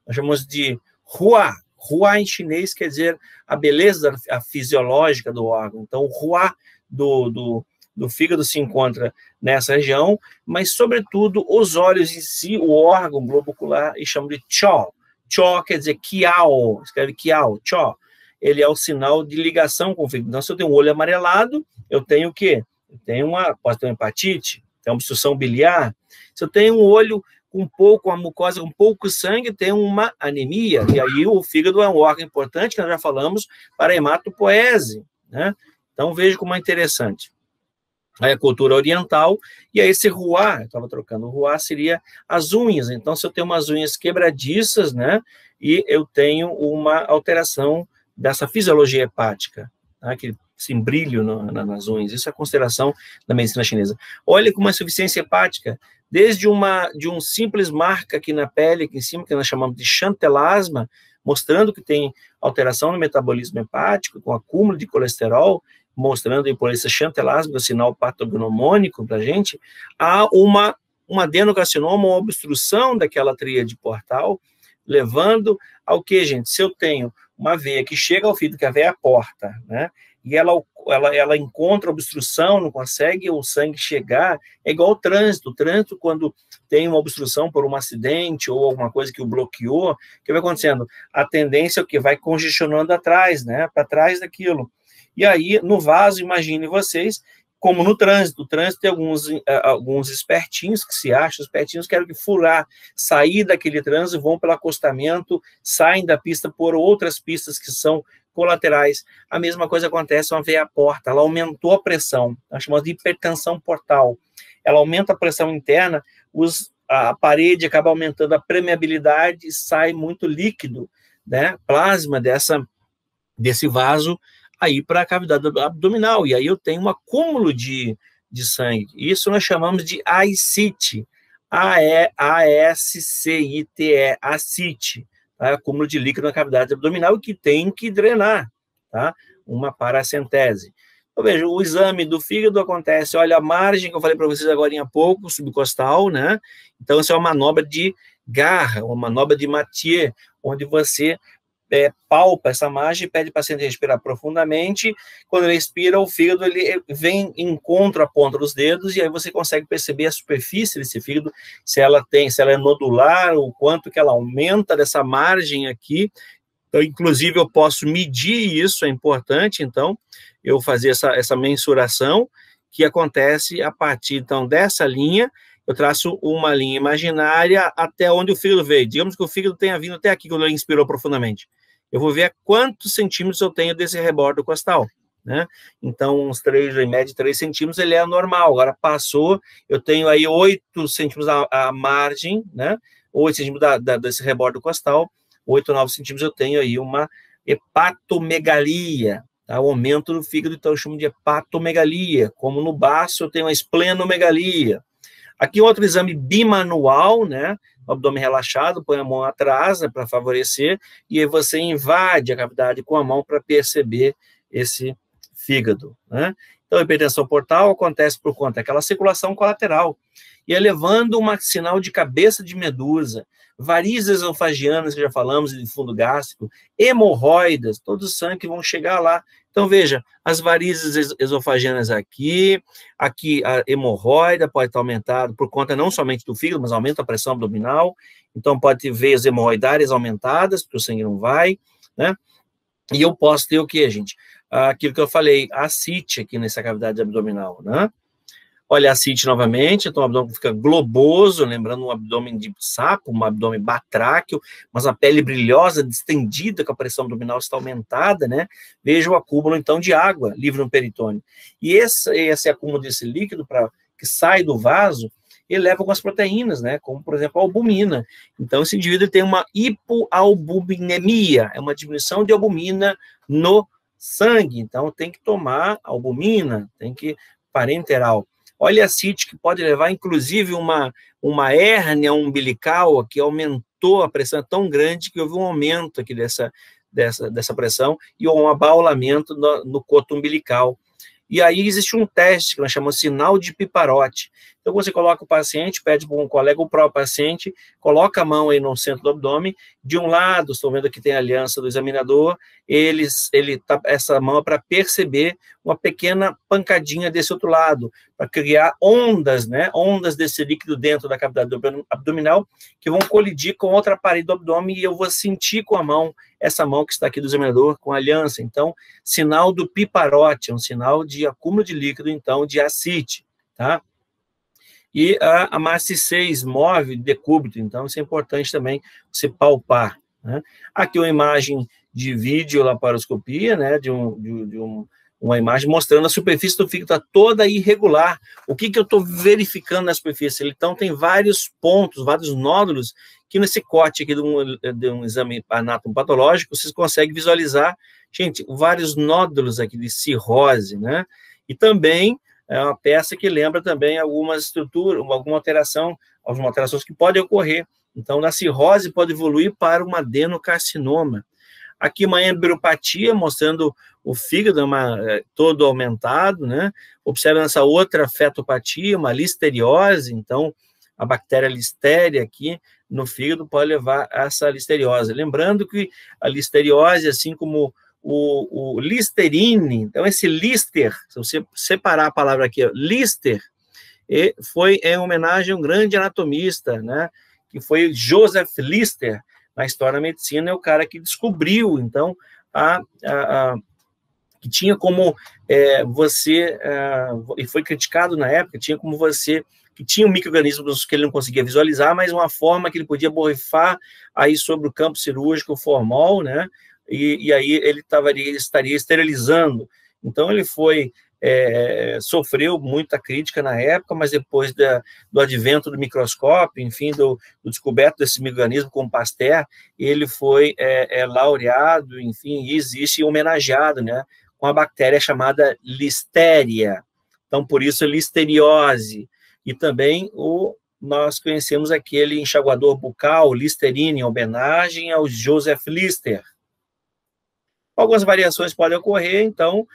nós chamamos de hua. Hua em chinês quer dizer a beleza fisiológica do órgão. Então, o hua do do fígado se encontra nessa região, mas, sobretudo, os olhos em si, o órgão globo ocular, e chamam de chaw. Chaw quer dizer kiao, escreve kiao, chaw. Ele é o sinal de ligação com o fígado. Então, se eu tenho um olho amarelado, eu tenho o quê? Eu tenho posso ter uma hepatite, tem uma obstrução biliar. Se eu tenho um olho com pouco, uma mucosa com pouco sangue, tem uma anemia. E aí o fígado é um órgão importante, que nós já falamos, para a hematopoese, né? Então, veja como é interessante. Aí a cultura oriental, e aí esse ruá, eu estava trocando, o ruá seria as unhas. Então, se eu tenho umas unhas quebradiças, né, e eu tenho uma alteração dessa fisiologia hepática, tá? Aquele brilho nas unhas, isso é a consideração da medicina chinesa. Olha como a insuficiência hepática, desde de um simples marca aqui na pele, aqui em cima, que nós chamamos de xantelasma, mostrando que tem alteração no metabolismo hepático, com acúmulo de colesterol, mostrando a impureza xantelásmica, sinal patognomônico para a gente, há uma adenocarcinoma, uma obstrução daquela tríade portal, levando ao que, gente? Se eu tenho uma veia que chega ao fígado, que a veia é a porta, né? E ela encontra obstrução, não consegue o sangue chegar, é igual ao trânsito. O trânsito, quando tem uma obstrução por um acidente ou alguma coisa que o bloqueou, o que vai acontecendo? A tendência é o que? Vai congestionando atrás, né? Para trás daquilo. E aí, no vaso, imagine vocês, como no trânsito. O trânsito tem alguns espertinhos que se acham, os espertinhos querem que furar, sair daquele trânsito, vão pelo acostamento, saem da pista por outras pistas que são colaterais. A mesma coisa acontece com a veia porta, ela aumentou a pressão, nós chamamos de hipertensão portal. Ela aumenta a pressão interna, a parede acaba aumentando a permeabilidade e sai muito líquido, né, plasma desse vaso aí para a cavidade abdominal, e aí eu tenho um acúmulo de sangue. Isso nós chamamos de ascite, A-E-A-S-C-I-T-E, ascite, tá? Acúmulo de líquido na cavidade abdominal que tem que drenar, tá? Uma paracentese. Então, veja, o exame do fígado acontece, olha a margem que eu falei para vocês agora há pouco, subcostal, né? Então, isso é uma manobra de garra, uma manobra de Mathieu, onde você palpa essa margem, pede para o paciente respirar profundamente. Quando ele expira, o fígado ele encontra a ponta dos dedos, e aí você consegue perceber a superfície desse fígado, se ela é nodular, o quanto que ela aumenta dessa margem aqui. Então, inclusive, eu posso medir isso, é importante, então, eu fazer essa mensuração, que acontece a partir, então, dessa linha. Eu traço uma linha imaginária até onde o fígado veio. Digamos que o fígado tenha vindo até aqui, quando ele inspirou profundamente. Eu vou ver quantos centímetros eu tenho desse rebordo costal, né? Então, uns 3, em média, 3 centímetros, ele é normal. Agora, passou, eu tenho aí 8 centímetros a margem, né? 8 centímetros desse rebordo costal, 8 ou 9 centímetros eu tenho aí uma hepatomegalia, tá? O aumento do fígado, então eu chamo de hepatomegalia. Como no baço, eu tenho a esplenomegalia. Aqui outro exame bimanual, né? O abdômen relaxado, põe a mão atrás, né, para favorecer, e aí você invade a cavidade com a mão para perceber esse fígado, né? Então, a hipertensão portal acontece por conta daquela circulação colateral, e elevando um sinal de cabeça de medusa, varizes esofágianas, que já falamos, de fundo gástrico, hemorroidas, todos os sangue que vão chegar lá. Então, veja, as varizes esofágianas aqui a hemorroida pode estar aumentada por conta não somente do fígado, mas aumenta a pressão abdominal. Então, pode ter veias hemorroidárias aumentadas, porque o sangue não vai, né? E eu posso ter o quê, gente? Aquilo que eu falei, ascite aqui nessa cavidade abdominal, né? Olha a ascite novamente, então o abdômen fica globoso, lembrando um abdômen de sapo, um abdômen batráqueo, mas a pele brilhosa, distendida, com a pressão abdominal está aumentada, né? Veja o acúmulo, então, de água livre no peritônio. E esse acúmulo desse líquido que sai do vaso, ele leva algumas proteínas, né? Como, por exemplo, a albumina. Então, esse indivíduo tem uma hipoalbuminemia, é uma diminuição de albumina no sangue. Então, tem que tomar albumina, tem que parenteral. Olha a ascite, que pode levar, inclusive, uma hérnia umbilical, que aumentou a pressão tão grande que houve um aumento aqui dessa pressão e um abaulamento no coto umbilical. E aí existe um teste que nós chamamos de sinal de Piparotti. Então, você coloca o paciente, pede para um colega, o próprio paciente, coloca a mão aí no centro do abdômen, de um lado, estão vendo que tem a aliança do examinador, essa mão é para perceber uma pequena pancadinha desse outro lado, para criar ondas, né, ondas desse líquido dentro da cavidade abdominal, que vão colidir com outra parede do abdômen, e eu vou sentir com a mão, essa mão que está aqui do examinador, com a aliança. Então, sinal do Piparotti, é um sinal de acúmulo de líquido, então, de ascite, tá? E a MACI 6 move decúbito, então isso é importante também você palpar, né? Aqui uma imagem de videolaparoscopia, né, uma imagem mostrando a superfície do fígado está toda irregular. O que eu estou verificando na superfície? Então tem vários pontos, vários nódulos, que nesse corte aqui de um exame anatomopatológico, vocês conseguem visualizar, gente, vários nódulos aqui de cirrose, né? E também é uma peça que lembra também algumas estruturas, algumas alterações que podem ocorrer. Então, na cirrose pode evoluir para um adenocarcinoma. Aqui uma embriopatia, mostrando o fígado todo aumentado, né? Observa essa outra fetopatia, uma listeriose, então a bactéria listéria aqui no fígado pode levar a essa listeriose. Lembrando que a listeriose, assim como o Listerine, então esse Lister, se você separar a palavra aqui, Lister, foi em homenagem a um grande anatomista, né, que foi Joseph Lister, na história da medicina, é o cara que descobriu, então, que tinha como e foi criticado na época, tinha como que tinha micro-organismos que ele não conseguia visualizar, mas uma forma que ele podia borrifar aí sobre o campo cirúrgico, o formol, né, e aí ele estaria esterilizando. Então ele sofreu muita crítica na época, mas depois do advento do microscópio, enfim, do descoberto desse micro-organismo com Pasteur, ele foi laureado, enfim, e existe homenageado, né, com a bactéria chamada Listeria. Então, por isso, listeriose. E também nós conhecemos aquele enxaguador bucal, Listerine, em homenagem ao Joseph Lister. Algumas variações podem ocorrer, então,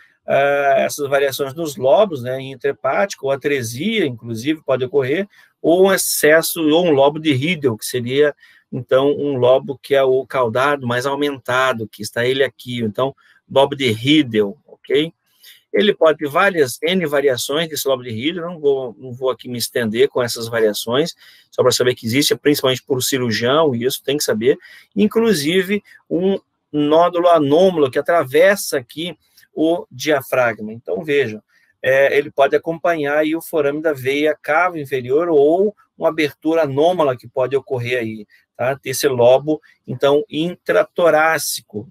essas variações nos lobos, né, intrahepático, ou atresia, inclusive, pode ocorrer, ou um excesso, ou um lobo de Riedel, que seria, então, um lobo que é o caudado mais aumentado, que está ele aqui, então, lobo de Riedel, ok? Ele pode ter N variações desse lobo de Riedel, não vou aqui me estender com essas variações, só para saber que existe, principalmente por cirurgião, e isso tem que saber, inclusive um nódulo anômalo que atravessa aqui o diafragma. Então, vejam, ele pode acompanhar aí o forame da veia cava inferior ou uma abertura anômala que pode ocorrer aí, tá? Esse lobo, então, intratorácico.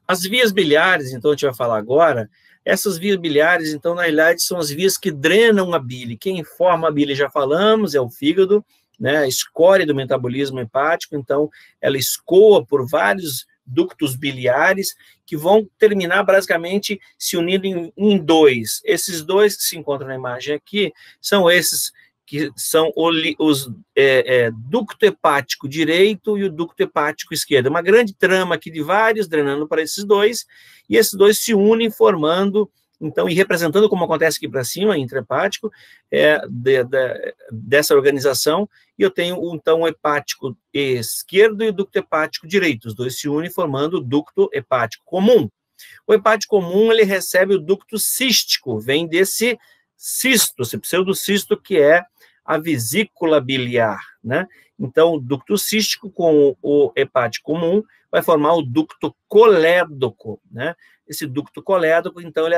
As vias biliares, então, a gente vai falar agora, essas vias biliares, então, na realidade, são as vias que drenam a bile. Quem forma a bile, já falamos, é o fígado, né, a escória do metabolismo hepático, então, ela escoa por vários ductos biliares que vão terminar, basicamente, se unindo em dois. Esses dois que se encontram na imagem aqui, são esses que são os ducto hepático direito e o ducto hepático esquerdo. Uma grande trama aqui de vários drenando para esses dois, e esses dois se unem formando, então, e representando como acontece aqui para cima, intrahepático, dessa organização, e eu tenho, então, o hepático esquerdo e o ducto hepático direito. Os dois se unem formando o ducto hepático comum. O hepático comum, ele recebe o ducto cístico, vem desse cisto, esse pseudocisto, que é a vesícula biliar, né? Então, o ducto cístico com o hepático comum vai formar o ducto colédoco, né? Esse ducto colédoco, então, ele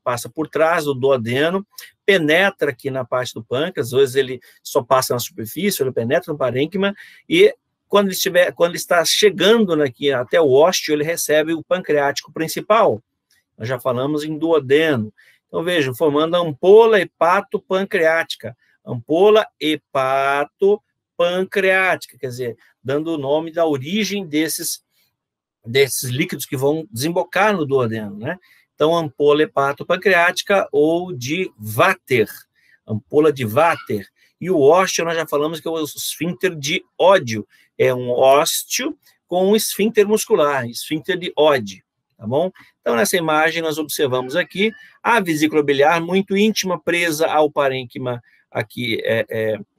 passa por trás do duodeno, penetra aqui na parte do pâncreas, às vezes ele só passa na superfície, ele penetra no parênquima, e quando ele está chegando aqui até o ósteo, ele recebe o pancreático principal. Nós já falamos em duodeno. Então, vejam, formando a ampola hepatopancreática. Ampola hepatopancreática, quer dizer, dando o nome da origem desses líquidos que vão desembocar no duodeno, né? Então, ampola hepatopancreática ou de Vater, ampola de Vater. E o ósteo, nós já falamos que é o esfíncter de Ódio, é um ósteo com um esfíncter muscular, esfíncter de Oddi, tá bom? Então, nessa imagem, nós observamos aqui a vesícula biliar muito íntima, presa ao parênquima aqui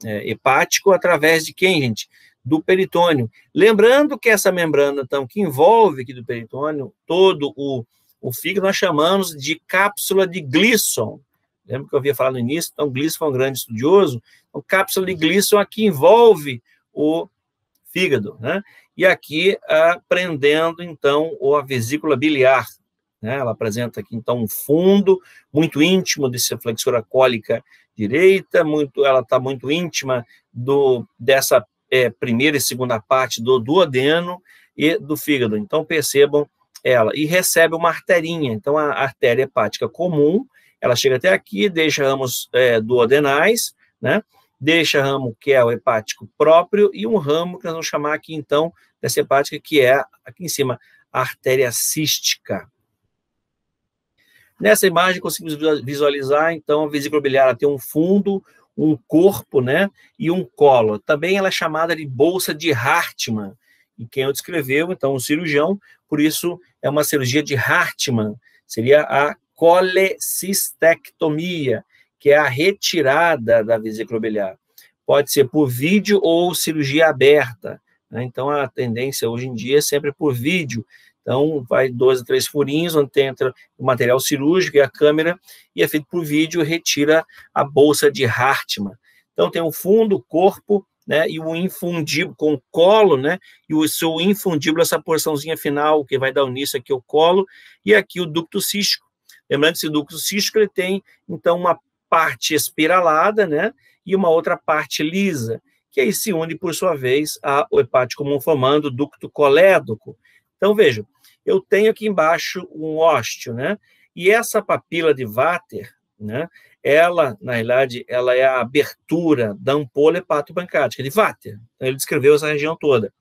hepático, através de quem, gente? Do peritônio. Lembrando que essa membrana, então, que envolve aqui do peritônio, todo o fígado, nós chamamos de cápsula de Gleason. Lembra que eu havia falado no início? Então, Gleason foi um grande estudioso. Então, cápsula de Gleason aqui envolve o fígado, né? E aqui prendendo, então, a vesícula biliar, né? Ela apresenta aqui, então, um fundo muito íntimo dessa flexura cólica direita, ela está muito íntima dessa primeira e segunda parte do duodeno e do fígado. Então, percebam ela. E recebe uma arterinha. Então, a artéria hepática comum, ela chega até aqui, deixa ramos duodenais, né? Deixa ramo que é o hepático próprio e um ramo que nós vamos chamar aqui, então, dessa hepática, que é, aqui em cima, a artéria cística. Nessa imagem, conseguimos visualizar, então, a vesícula biliar tem um fundo, um corpo, né, e um colo. Também ela é chamada de bolsa de Hartmann, e quem o descreveu, então, um cirurgião, por isso é uma cirurgia de Hartmann, seria a colecistectomia, que é a retirada da vesícula biliar. Pode ser por vídeo ou cirurgia aberta, né? Então, a tendência hoje em dia é sempre por vídeo. Então, vai 2 a 3 furinhos, onde entra o material cirúrgico e a câmera, e é feito por vídeo e retira a bolsa de Hartmann. Então, tem o fundo, o corpo, né, e o infundíbulo, com o colo, né, e o seu infundíbulo, essa porçãozinha final, que vai dar início aqui ao colo, e aqui o ducto cístico. Lembrando que esse ducto cístico, ele tem, então, uma parte espiralada, né, e uma outra parte lisa, que aí se une, por sua vez, ao hepático comum, formando o ducto colédoco. Então, vejam, eu tenho aqui embaixo um ósteo, né? E essa papila de Vater, né? Ela, na realidade, ela é a abertura da ampola hepatopancreática de Vater. Então, ele descreveu essa região toda.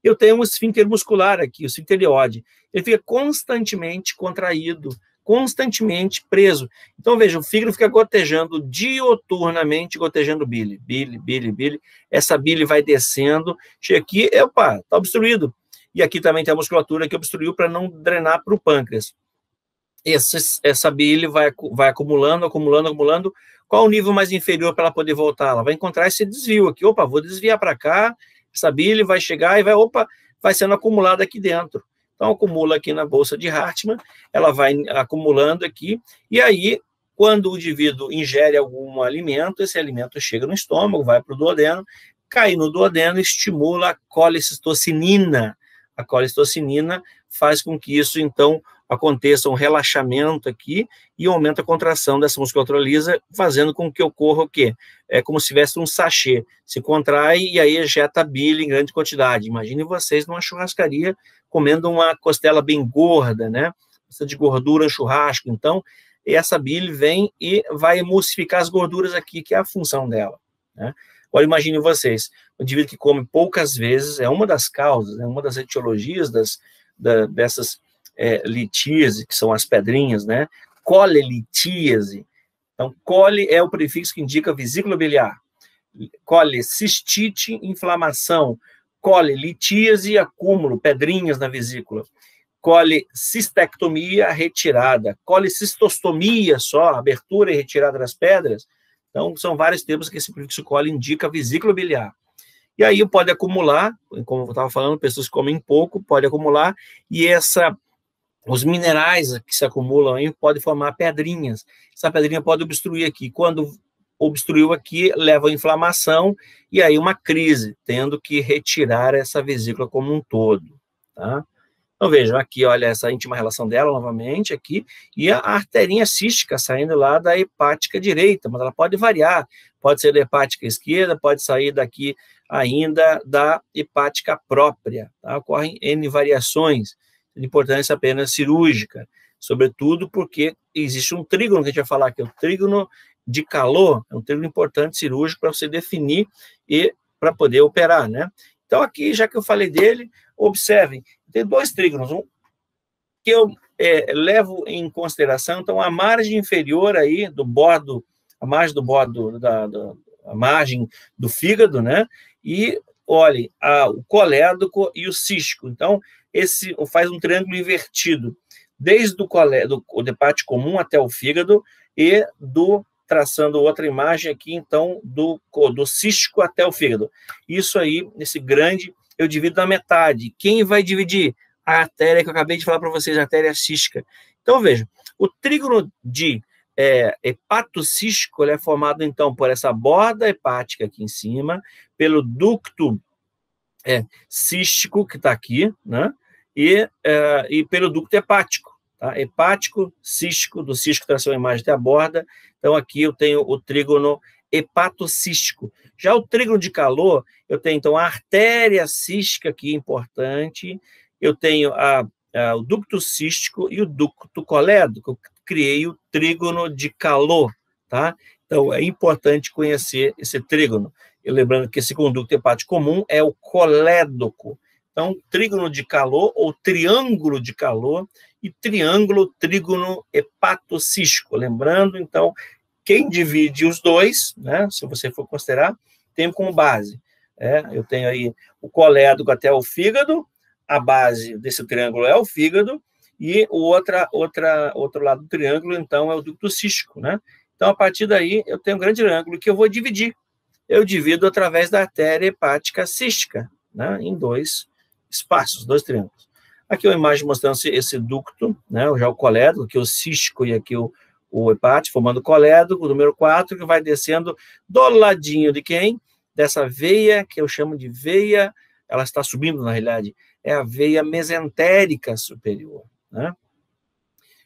Eu tenho um esfíncter muscular aqui, o esfíncter Leode. Ele fica constantemente contraído, constantemente preso. Então, veja, o fígado fica gotejando dioturnamente, gotejando bile, bile, bile, bile. Essa bile vai descendo, chega aqui, opa, está obstruído. E aqui também tem a musculatura que obstruiu para não drenar para o pâncreas. Essa bile vai acumulando, acumulando, acumulando. Qual o nível mais inferior para ela poder voltar? Ela vai encontrar esse desvio aqui. Opa, vou desviar para cá, essa bile vai chegar e vai sendo acumulada aqui dentro. Então, acumula aqui na bolsa de Hartmann, ela vai acumulando aqui, e aí, quando o indivíduo ingere algum alimento, esse alimento chega no estômago, vai para o duodeno, cai no duodeno, estimula a colecistocinina. A colecistocinina faz com que isso, então, aconteça um relaxamento aqui e aumenta a contração dessa musculatura lisa, fazendo com que ocorra o quê? É como se tivesse um sachê. Se contrai e aí ejeta bile em grande quantidade. Imagine vocês numa churrascaria comendo uma costela bem gorda, né? Precisa de gordura no churrasco. Então, essa bile vem e vai emulsificar as gorduras aqui, que é a função dela, né? Agora, imagine vocês, o indivíduo que come poucas vezes, é uma das causas, é uma das etiologias dessas litíase, que são as pedrinhas, né? Colelitíase. Então, cole é o prefixo que indica vesícula biliar. Colecistite, inflamação. Colelitíase, acúmulo, pedrinhas na vesícula. Colecistectomia, retirada. Colecistostomia, só, abertura e retirada das pedras. Então, são vários termos que esse prefixo cole indica vesícula biliar. E aí pode acumular, como eu estava falando, pessoas que comem pouco, pode acumular, e os minerais que se acumulam aí podem formar pedrinhas. Essa pedrinha pode obstruir aqui. Quando obstruiu aqui, leva a inflamação, e aí uma crise, tendo que retirar essa vesícula como um todo, tá? Então, vejam, aqui, olha, essa íntima relação dela, novamente, aqui, e a arterinha cística saindo lá da hepática direita, mas ela pode variar, pode ser da hepática esquerda, pode sair daqui ainda da hepática própria, tá? Ocorrem N variações, de importância apenas cirúrgica, sobretudo porque existe um trígono, que a gente vai falar, que é o trígono de calor, é um trígono importante cirúrgico para você definir e para poder operar, né? Então, aqui, já que eu falei dele, observem, tem 2 trígonos, um que eu levo em consideração, então, a margem inferior aí do bordo, a margem do bordo, a margem do fígado, né? E, olhem, o colédoco e o cístico. Então, esse faz um triângulo invertido. desde o hepático comum até o fígado, e traçando outra imagem aqui, então, do cístico até o fígado. Isso aí, esse grande, eu divido na metade. Quem vai dividir? A artéria que eu acabei de falar para vocês, a artéria cística. Então, vejam, o trígono de hepatocístico ele é formado, então, por essa borda hepática aqui em cima, pelo ducto cístico, que está aqui, né? E pelo ducto hepático. Tá? Hepático, cístico, do cístico traçou a imagem até a borda. Então, aqui eu tenho o trígono hepatocístico. Já o trígono de calor, eu tenho, então, a artéria cística aqui, importante. Eu tenho o ducto cístico e o ducto colédoco. Eu criei o trígono de calor, tá? Então, é importante conhecer esse trígono. E lembrando que esse conduto hepático comum é o colédoco. Então, trígono de calor ou triângulo de calor e trígono hepatocístico. Lembrando, então, quem divide os dois, né, se você for considerar, tem como base. Eu tenho aí o colédoco até o fígado, a base desse triângulo é o fígado, e o outro lado do triângulo, então, é o ducto cístico, né? Então, a partir daí, eu tenho um grande triângulo que eu vou dividir. Eu divido através da artéria hepática cística, né, em dois espaços, dois triângulos. Aqui uma imagem mostrando esse ducto, né, já o colédoco, aqui o cístico e aqui o hepático, formando o colédoco, o número 4, que vai descendo do ladinho de quem? Dessa veia, que eu chamo de veia, ela está subindo, na realidade, é a veia mesentérica superior, né?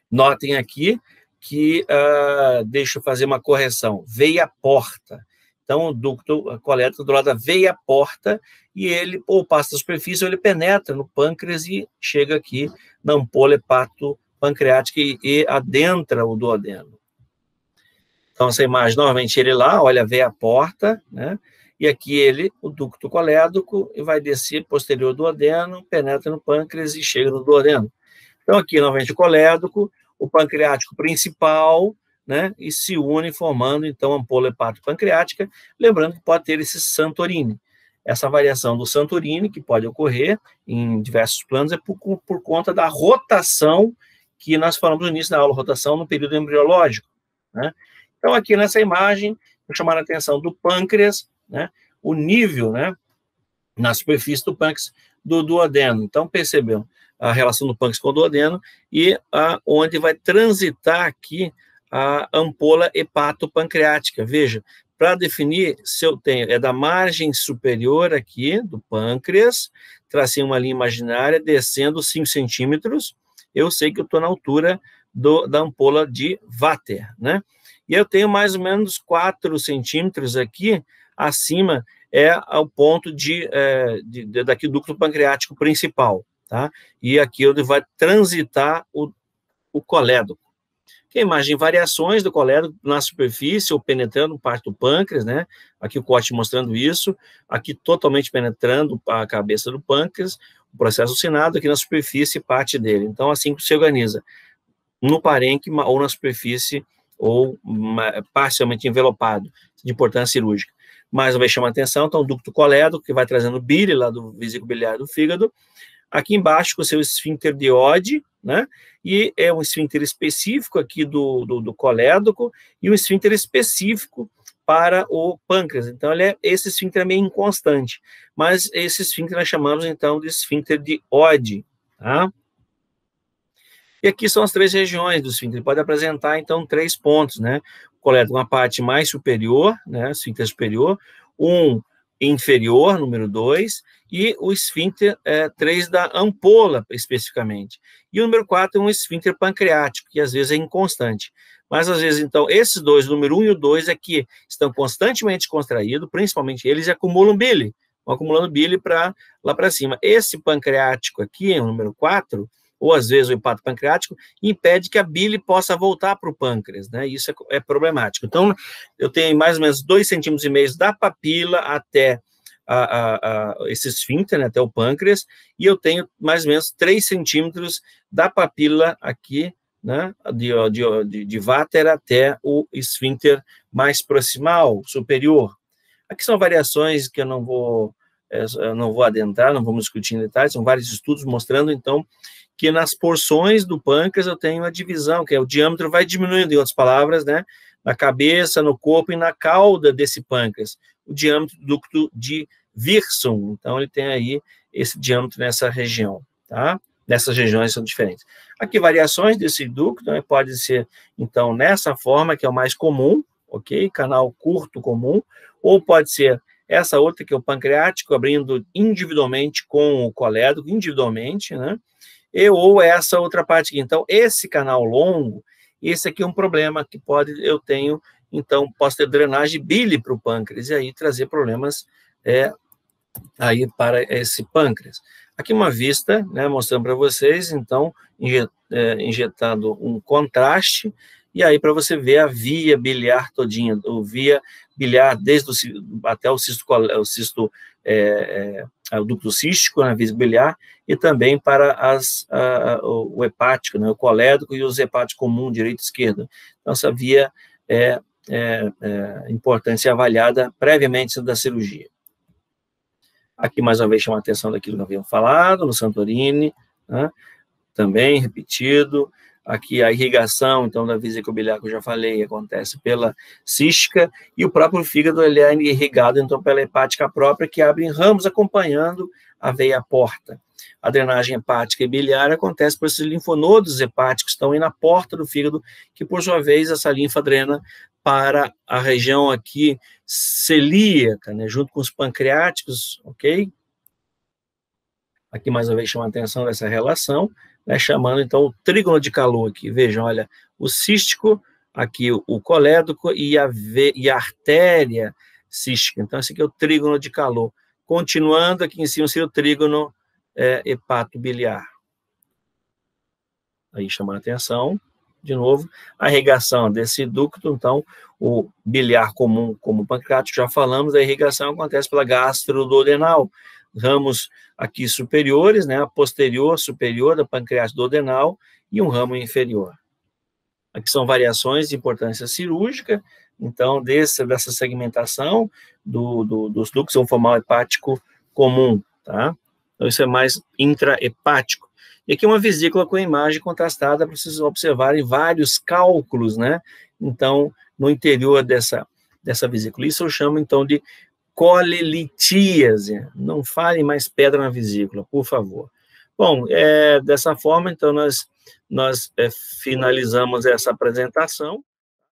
Notem aqui que, deixa eu fazer uma correção, veia porta. Então, o ducto colédoco do lado da veia porta, e ele, ou passa da superfície, ou ele penetra no pâncreas e chega aqui na ampola hepatopancreática e adentra o duodeno. Então, essa imagem, novamente, ele lá, olha a veia porta, né? E aqui ele, o ducto colédoco, e vai descer posterior do duodeno, penetra no pâncreas e chega no duodeno. Então, aqui, novamente, o colédoco, o pancreático principal, né, e se une formando, então, a ampola hepatopancreática, lembrando que pode ter esse Santorini. Essa variação do Santorini, que pode ocorrer em diversos planos, é por conta da rotação que nós falamos no início da aula, rotação no período embriológico, né? Então, aqui nessa imagem, vou chamar a atenção do pâncreas, né, o nível, né, na superfície do pâncreas do duodeno. Então, percebeu a relação do pâncreas com o duodeno e onde vai transitar aqui a ampola hepatopancreática. Veja, para definir, se eu tenho, é da margem superior aqui do pâncreas, tracei uma linha imaginária descendo 5 centímetros, eu sei que eu estou na altura da ampola de Vater, né? E eu tenho mais ou menos 4 centímetros aqui, acima é o ponto daqui do ducto pancreático principal, tá? E aqui onde vai transitar o colédoco. Aqui a imagem variações do colédoco na superfície ou penetrando parte do pâncreas, né? Aqui o corte mostrando isso, aqui totalmente penetrando a cabeça do pâncreas, o processo assinado aqui na superfície parte dele. Então, assim que se organiza, no parênquima ou na superfície, ou parcialmente envelopado, de importância cirúrgica. Mais uma vez chama a atenção, então, o ducto colédoco, que vai trazendo bile lá do vesículo biliar do fígado, aqui embaixo com o seu esfíncter de Oddi, né? E é um esfíncter específico aqui do colédoco e um esfíncter específico para o pâncreas. Então, esse esfíncter é meio inconstante, mas esse esfíncter nós chamamos, então, de esfíncter de Oddi, tá? E aqui são as 3 regiões do esfíncter. Ele pode apresentar, então, 3 pontos, né? O colédoco, uma parte mais superior, né? Esfíncter superior, um inferior, número 2, e o esfíncter 3 da ampola, especificamente. E o número 4 é um esfíncter pancreático, que às vezes é inconstante. Mas, às vezes, então, esses dois, o número 1 e o 2, é que estão constantemente contraídos, principalmente eles, e acumulam bile, vão acumulando bile lá para cima. Esse pancreático aqui, o número 4, ou às vezes o hepatopancreático, impede que a bile possa voltar para o pâncreas, né? Isso é problemático. Então, eu tenho mais ou menos 2,5 centímetros da papila até esse esfíncter, né, até o pâncreas, e eu tenho mais ou menos 3 centímetros da papila aqui, né, de Vater até o esfíncter mais proximal, superior. Aqui são variações que eu não vou adentrar, não vamos discutir em detalhes, são vários estudos mostrando, então, que nas porções do pâncreas eu tenho a divisão, que é o diâmetro vai diminuindo, em outras palavras, né? Na cabeça, no corpo e na cauda desse pâncreas. O diâmetro do ducto de Wirsung. Então, ele tem aí esse diâmetro nessa região, tá? Nessas regiões são diferentes. Aqui, variações desse ducto, né? Pode ser, então, nessa forma, que é o mais comum, ok? Canal curto comum, ou pode ser essa outra, que é o pancreático, abrindo individualmente com o colédoco, individualmente, né? Ou essa outra parte aqui. Então, esse canal longo, esse aqui é um problema que eu tenho, então, posso ter drenagem de bile para o pâncreas, e aí trazer problemas aí para esse pâncreas. Aqui uma vista, né, mostrando para vocês, então, injetando um contraste, e aí para você ver a via biliar todinha, o via biliar desde até o ducto cístico, na via biliar, e também para o hepático, né, o colédoco e os hepáticos comum, direito e esquerdo. Então, essa via é importante ser avaliada previamente da cirurgia. Aqui, mais uma vez, chama a atenção daquilo que nós havíamos falado, no Santorini, né, também repetido. Aqui a irrigação, então, da vesícula biliar, que eu já falei, acontece pela cística, e o próprio fígado ele é irrigado, então, pela hepática própria, que abre em ramos acompanhando a veia porta. A drenagem hepática e biliar acontece por esses linfonodos hepáticos que estão aí na porta do fígado, que, por sua vez, essa linfa drena para a região aqui celíaca, né, junto com os pancreáticos, ok? Aqui, mais uma vez, chama a atenção dessa relação, né, chamando, então, o trígono de calor aqui. Vejam, olha, o cístico, aqui o colédoco e a artéria cística. Então, esse aqui é o trígono de calor. Continuando, aqui em cima seria o trígono hepatobiliar. Aí, chamando a atenção, de novo, a irrigação desse ducto, então, o biliar comum, como o pancreático, já falamos, a irrigação acontece pela gastroduodenal, ramos aqui superiores, né, a posterior, superior da pancreático duodenal e um ramo inferior. Aqui são variações de importância cirúrgica, então, dessa segmentação dos ductos, vão formar o hepático comum, tá? Então, isso é mais intrahepático. E aqui uma vesícula com imagem contrastada, para vocês observarem vários cálculos, né? Então, no interior dessa vesícula. Isso eu chamo, então, de colelitíase. Não falem mais pedra na vesícula, por favor. Bom, dessa forma, então, nós finalizamos essa apresentação.